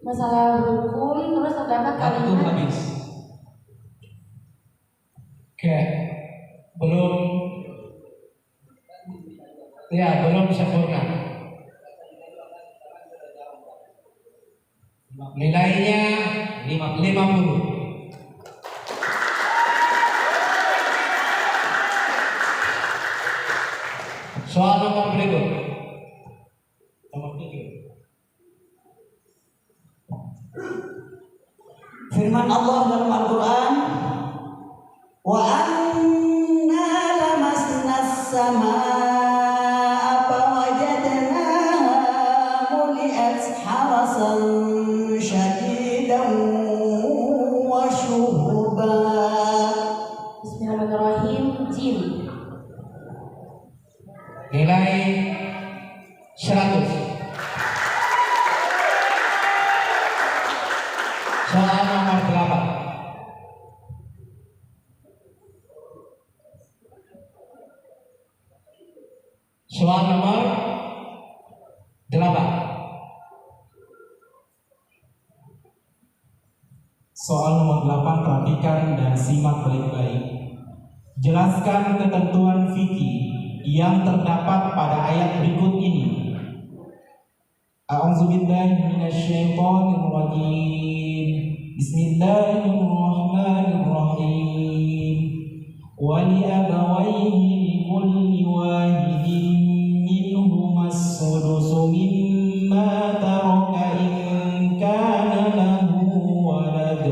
masalah hukum, terus terdapat Waktu kalimat. habis. Oke, belum sempurna. Nilainya 50. Soal nomor berikut. Nomor 7. Firman Allah dalam Al-Quran, wa anna lamasna as-samaa fawajadnaha muli'at harasan syadidan wa syuhuba. Bismillahirrahmanirrahim. Jim. Nilai 100. Soal nomor 8. Soal nomor 8. Soal nomor 8, perhatikan dan simak baik-baik. Jelaskan ketentuan fikih yang terdapat pada ayat berikut ini. A'udzubillahi minasyaitonirrajim. Bismillahirrahmanirrahim. Wa li'abawayhi likulli wahidin minhum as-sudusu mimma taraka in kana lahu walad.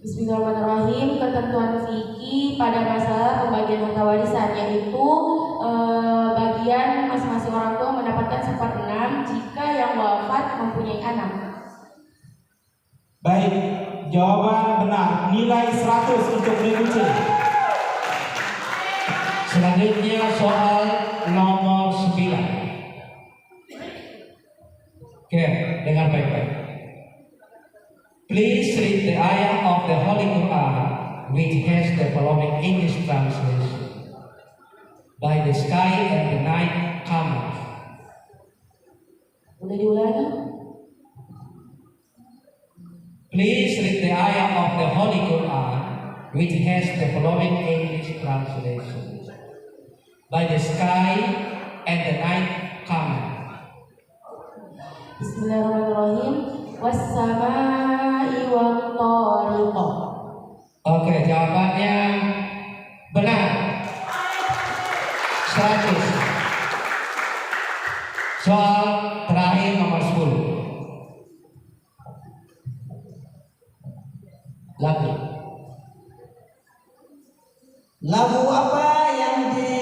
Bismillahirrahmanirrahim. Ketentuan fikih pada masalah pembagian harta warisan, yaitu bagian masing-masing orang tua mendapatkan 1/6 jika yang wafat mempunyai anak. Baik, jawaban benar. Nilai 100 untuk Reguce. Selanjutnya soal nomor 9. Oke, dengar baik-baik. Please read the ayah of the Holy Quran which has the following English translation. By the sky and the night cometh. Boleh diulangi? Please read the ayah of the Holy Quran which has the following English translation. By the sky and the night cometh. Bismillahirrahmanirrahim. Was-samaa'i wat-tariq. Oke, jawabannya benar. 100. Soal terakhir nomor 10. Lagu apa yang di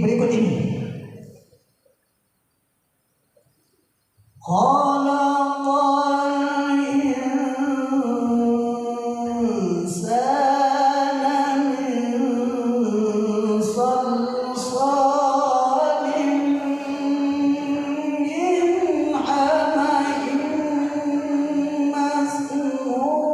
berikut ini? Khalaqal insana min salsalin min hama'in masnun.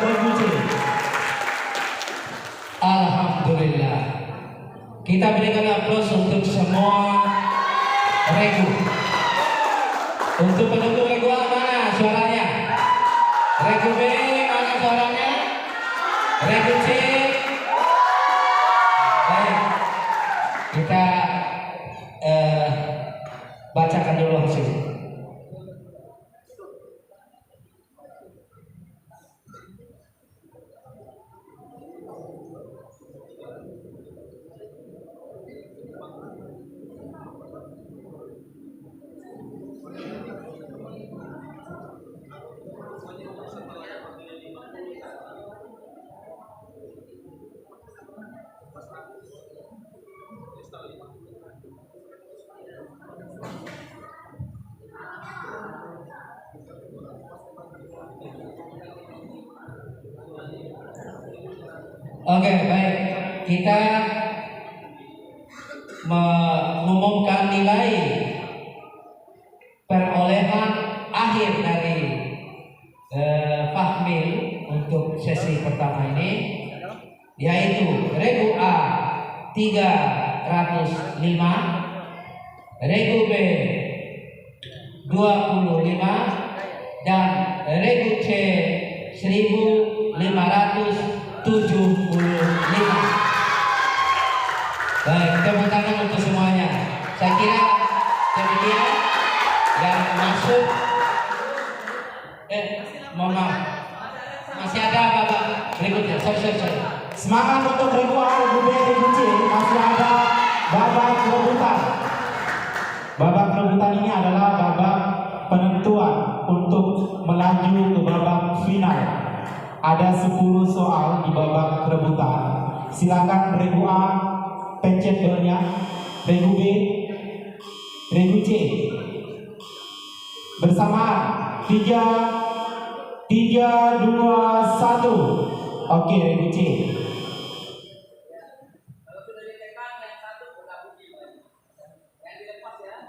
regu C. Alhamdulillah. Kita berikan aplaus untuk semua regu. Untuk pendukung regu A mana suaranya? Regu B mana suaranya? Regu C. Baik. Kita bacakan dulu hasil. Oke, baik. Kita mengumumkan nilai perolehan akhir dari Fahmil untuk sesi pertama ini, yaitu regu A 305, regu B 25, dan regu C 1575. Baik, tepuk tangan untuk semuanya. Saya kira demikian yang masuk. Mohon maaf, masih ada babak berikutnya. Sorry. Semangat untuk regu A, regu B, regu C. Masih ada babak rebutan. Babak rebutan ini adalah babak penentuan untuk melaju ke babak final. Ada 10 soal di babak rebutan. Silakan regu A pencet belnya, regu B, regu C. Bersamaan 3, 2, 1. Oke, regu C.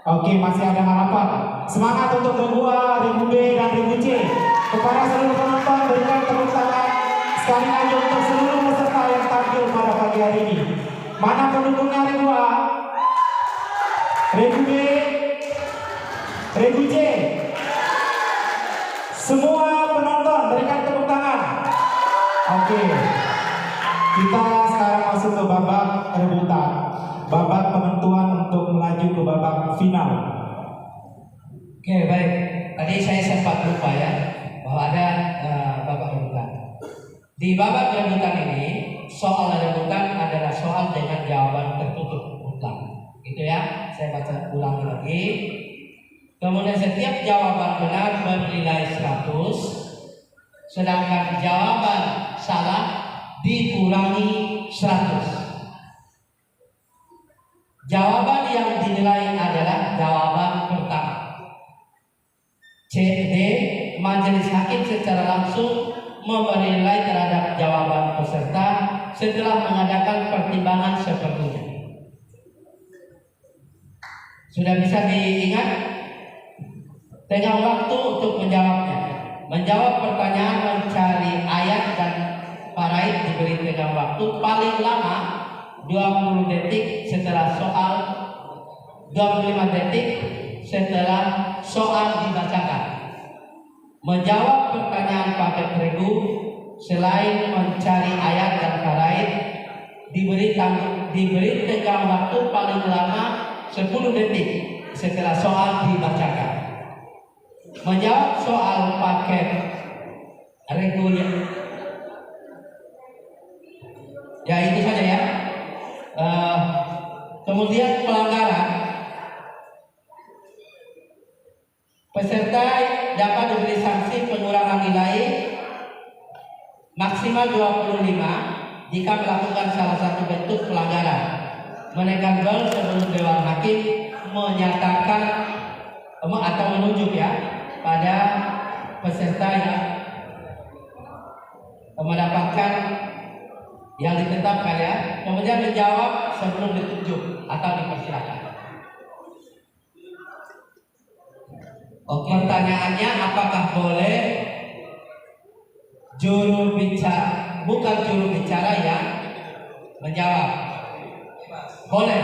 Oke, masih ada harapan. Semangat untuk regu A, regu B, dan regu C. Kepada seluruh penonton berikan tepuk tangan sekali lagi untuk seluruh peserta yang tampil pada pagi hari ini. Mana pendukungnya regu A, regu B, regu C? Semua penonton berikan tepuk tangan. Oke, kita sekarang masuk ke babak rebutan, babak penentuan untuk melaju ke babak final. Oke, baik. Tadi saya sempat lupa ya bahwa ada babak rebutan. Di babak rebutan ini, soal rebutan adalah soal dengan jawaban tertutup mutlak. Gitu ya. Saya baca ulangi lagi. Kemudian setiap jawaban benar bernilai 100, sedangkan jawaban salah dikurangi 100. Jawaban yang dinilai adalah jawaban pertama. C, D, majelis hakim secara langsung memberi nilai terhadap jawaban peserta setelah mengadakan pertimbangan sepertinya. Sudah bisa diingat? Tengah waktu untuk menjawabnya. Menjawab pertanyaan mencari ayat dan faraid diberi tengah waktu paling lama 20 detik setelah soal, 25 detik setelah soal dibacakan. Menjawab pertanyaan paket regu selain mencari ayat dan faraid diberi tengah waktu paling lama 10 detik setelah soal dibacakan. Menjawab soal paket regu ya itu saja ya. Kemudian pelanggaran, peserta dapat diberi sanksi pengurangan nilai maksimal 25 jika melakukan salah satu bentuk pelanggaran. Menekan bel sebelum dewan hakim menyatakan atau menunjuk ya pada peserta yang mendapatkan yang ditetapkan ya. Kemudian menjawab sebelum ditunjuk atau dipersilakan. Pertanyaannya, apakah boleh juru bicara, bukan juru bicara yang menjawab. Boleh.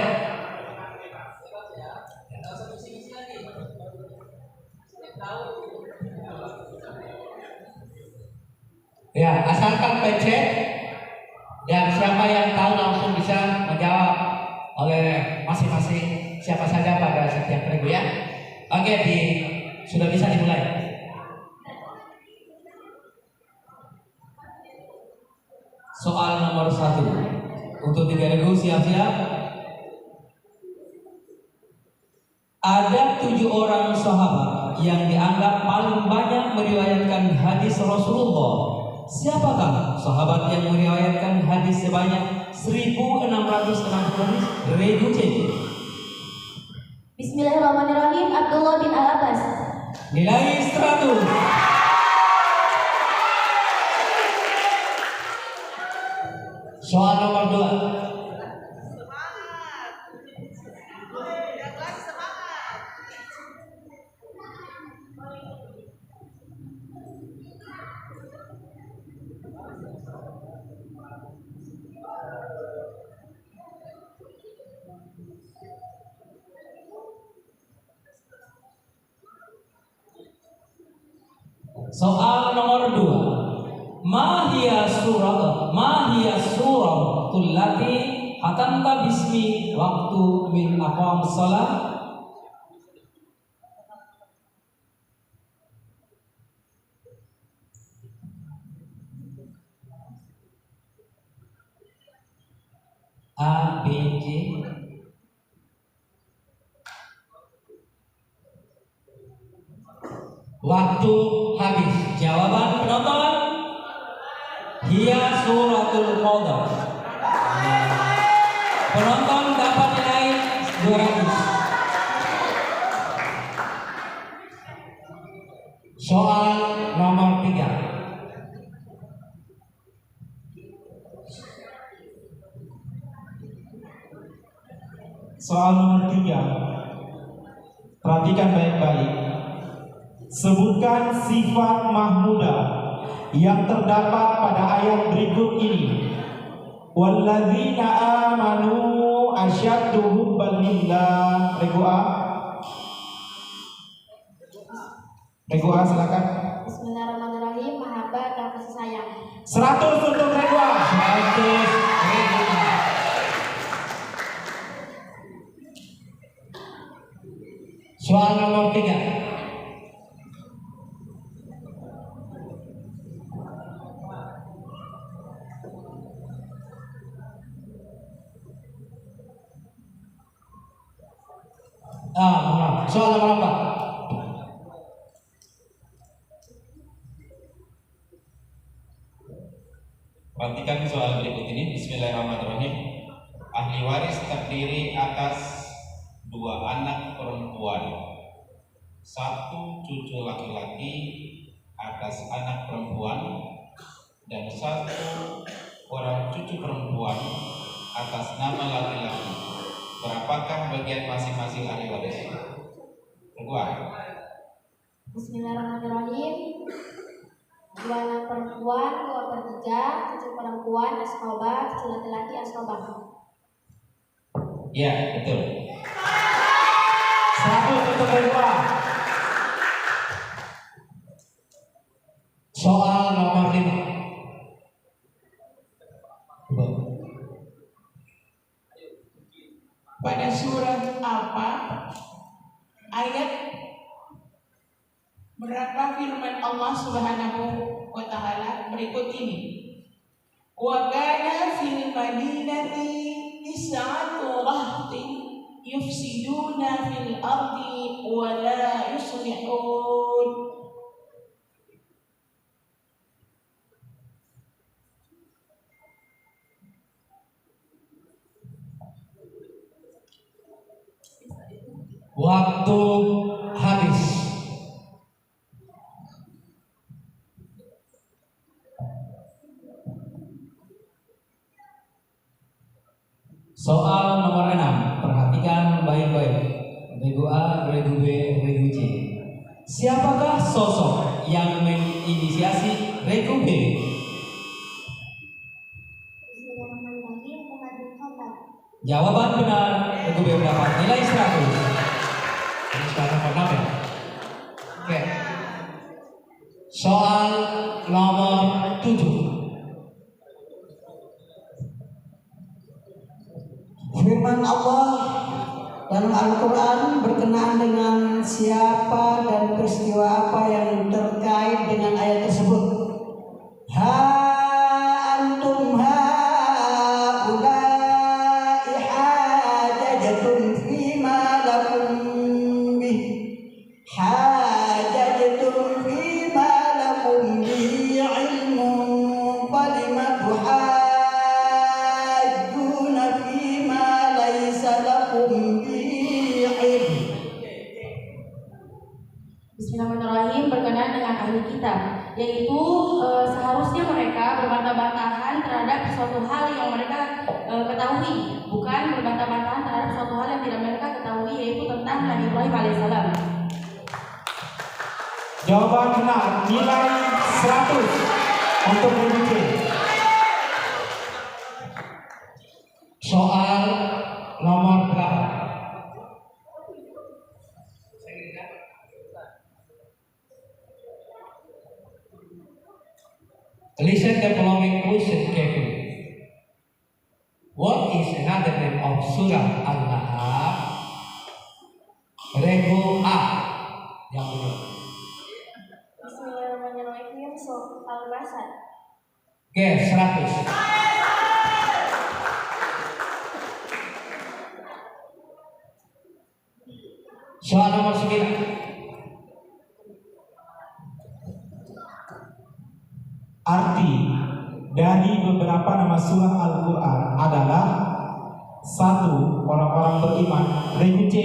Ya, asalkan PC dan siapa yang tahu langsung bisa menjawab oleh masing-masing siapa saja pada setiap regu ya. Oke, sudah bisa dimulai. Soal nomor 1 untuk 3 regu, siap-siap. Ada 7 orang sahabat yang dianggap paling banyak meriwayatkan hadis Rasulullah. Siapakah sahabat yang meriwayatkan hadis sebanyak 1660 hadis? Regu C. Bismillahirrahmanirrahim. Abdullah bin Al-Abbas. Nilai 100. Soal nomor 2. Soal nomor 2. Mahiya suratul lati hatamta bismi waktu min aqam salat. A, B, C. Waktu habis. Jawaban penonton, hiya suratul qadar. Penonton dapat nilai 200. Soal nomor 3. Soal nomor 3. Perhatikan baik-baik. Sebutkan sifat mahmudah yang terdapat pada ayat berikut ini. Walladzina amanu asyaddu hubban lillah. Regu A. Regu A, silakan. Bismillahirrahmanirrahim. Mahabbah dan kasih sayang. 100 untuk Regu A. 100. Soal nomor 3. Soal nomor 4. Perhatikan soal berikut ini. Bismillahirrahmanirrahim. Ahli waris terdiri atas 2 anak perempuan, 1 cucu laki-laki atas anak perempuan, dan 1 orang cucu perempuan atas nama laki-laki. Berapakah bagian masing-masing ahli waris? Kedua. Bismillahirrahmanirrahim. 2 anak perempuan 2/3, cucu perempuan asqobah, cucu laki-laki asqobah. Ya, betul. 100 untuk Regu A. Soal nomor 5. Pada surat apa ayat berapa firman Allah Subhanahu wa taala berikut ini? Wa kana fil madinati tis'atu rahtin yufsiduna fil ardi wa la yuslihun. Waktu habis. Soal nomor 6. Perhatikan baik-baik. Regu A, Regu B, Regu C. Siapakah sosok yang menginisiasi regu B? Bismillahirrahmanirrahim. Umar bin Khattab. Jawaban benar, regu B mendapat nilai 100. Ini soal nomor 6 ya? Oke. Soal nomor 7. Firman Allah dalam Al-Quran berkenaan dengan siapa dan peristiwa apa yang terkait dengan ayat tersebut. Ha antum haula'i hajajatun fima lakum bih hajajatun fima lakum bihi ilmun falimatu hajjuna fima laisa lakum bihi ilm. Bismillahirrahmanirrahim. Berkenaan dengan ahli kitab, yaitu seharusnya mereka berbantah-bantahan terhadap suatu hal yang mereka ketahui, bukan berbantah-bantahan terhadap suatu hal yang tidak mereka ketahui, yaitu tentang Nabi Ibrahim alaihissalam. Jawaban benar, nilai 100 untuk regu C. Soal nomor 8. Listen the following question carefully. What is another name of Surah Al-Lahab? Regu A. Yang benar. Bismillahirrahmanirrahim. Al-Masad. Oke, 100. Soal nomor 9. Arti dari beberapa nama surah Al-Quran adalah: 1. Orang-orang beriman. Regu C.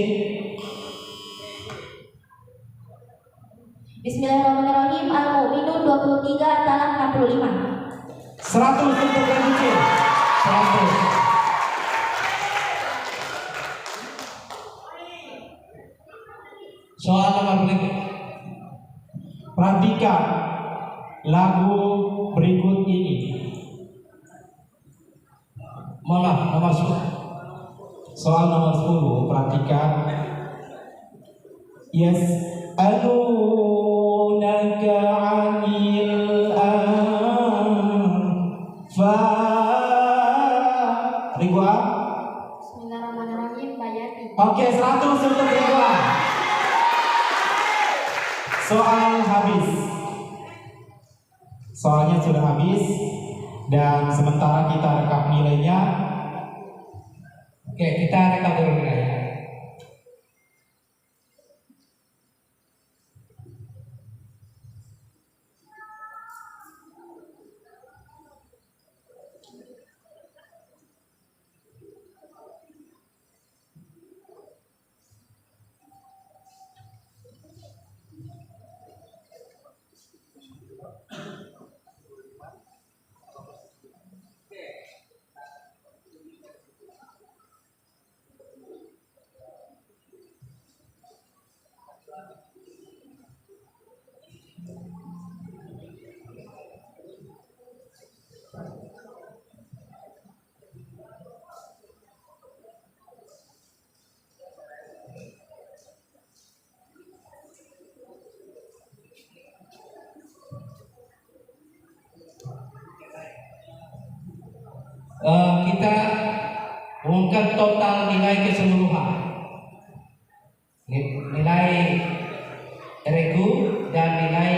Bismillahirrahmanirrahim. Al-Mu'minun 23 Al-Talam 65. 100 untuk regu C. 100. Soal nomor berikut. Perhatikan lagu berikut ini. Maaf, nomor 10. Soal nomor 10, perhatikan. Yas'alunaka 'anil anfal. Regu A. Bismillahirrahmanirrahim. Bayati. Oke, 100 untuk regu A. Soal habis. Soalnya sudah habis dan sementara kita rekap nilainya. Oke, kita rekap dulu nilainya. Kita umumkan total nilai keseluruhan, nilai regu dan nilai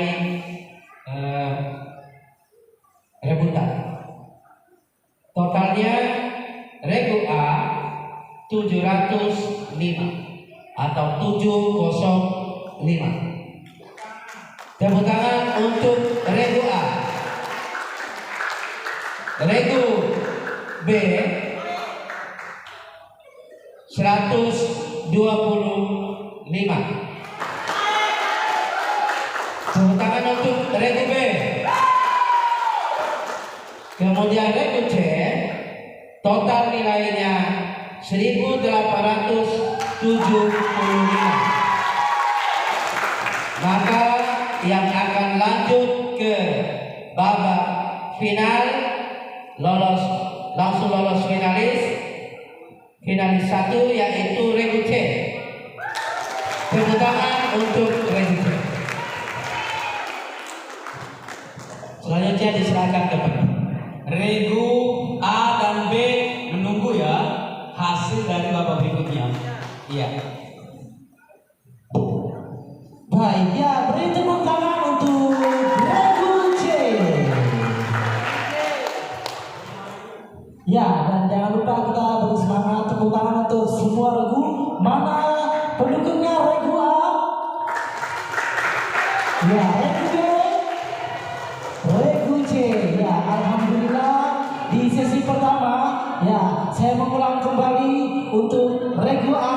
rebutan. Totalnya regu A 705 atau 705. Tepuk tangan untuk regu A. Regu B 125. Tepuk tangan untuk regu B. Kemudian regu C, total nilainya 1875. Maka yang akan lanjut ke babak final, langsung lolos finalis 1 yaitu Regu C. Tepuk tangan untuk Regu C. Selanjutnya diserahkan kepada Regu A dan B menunggu ya hasil dari babak berikutnya. Iya. Baik, ya beri tepuk tangan untuk Regu C. Ya, dan jangan lupa kita beri semangat tepuk tangan untuk semua regu. Mana pendukungnya Regu A? Ya, Regu B, Regu C. Ya, alhamdulillah di sesi pertama ya saya mengulang kembali untuk Regu A.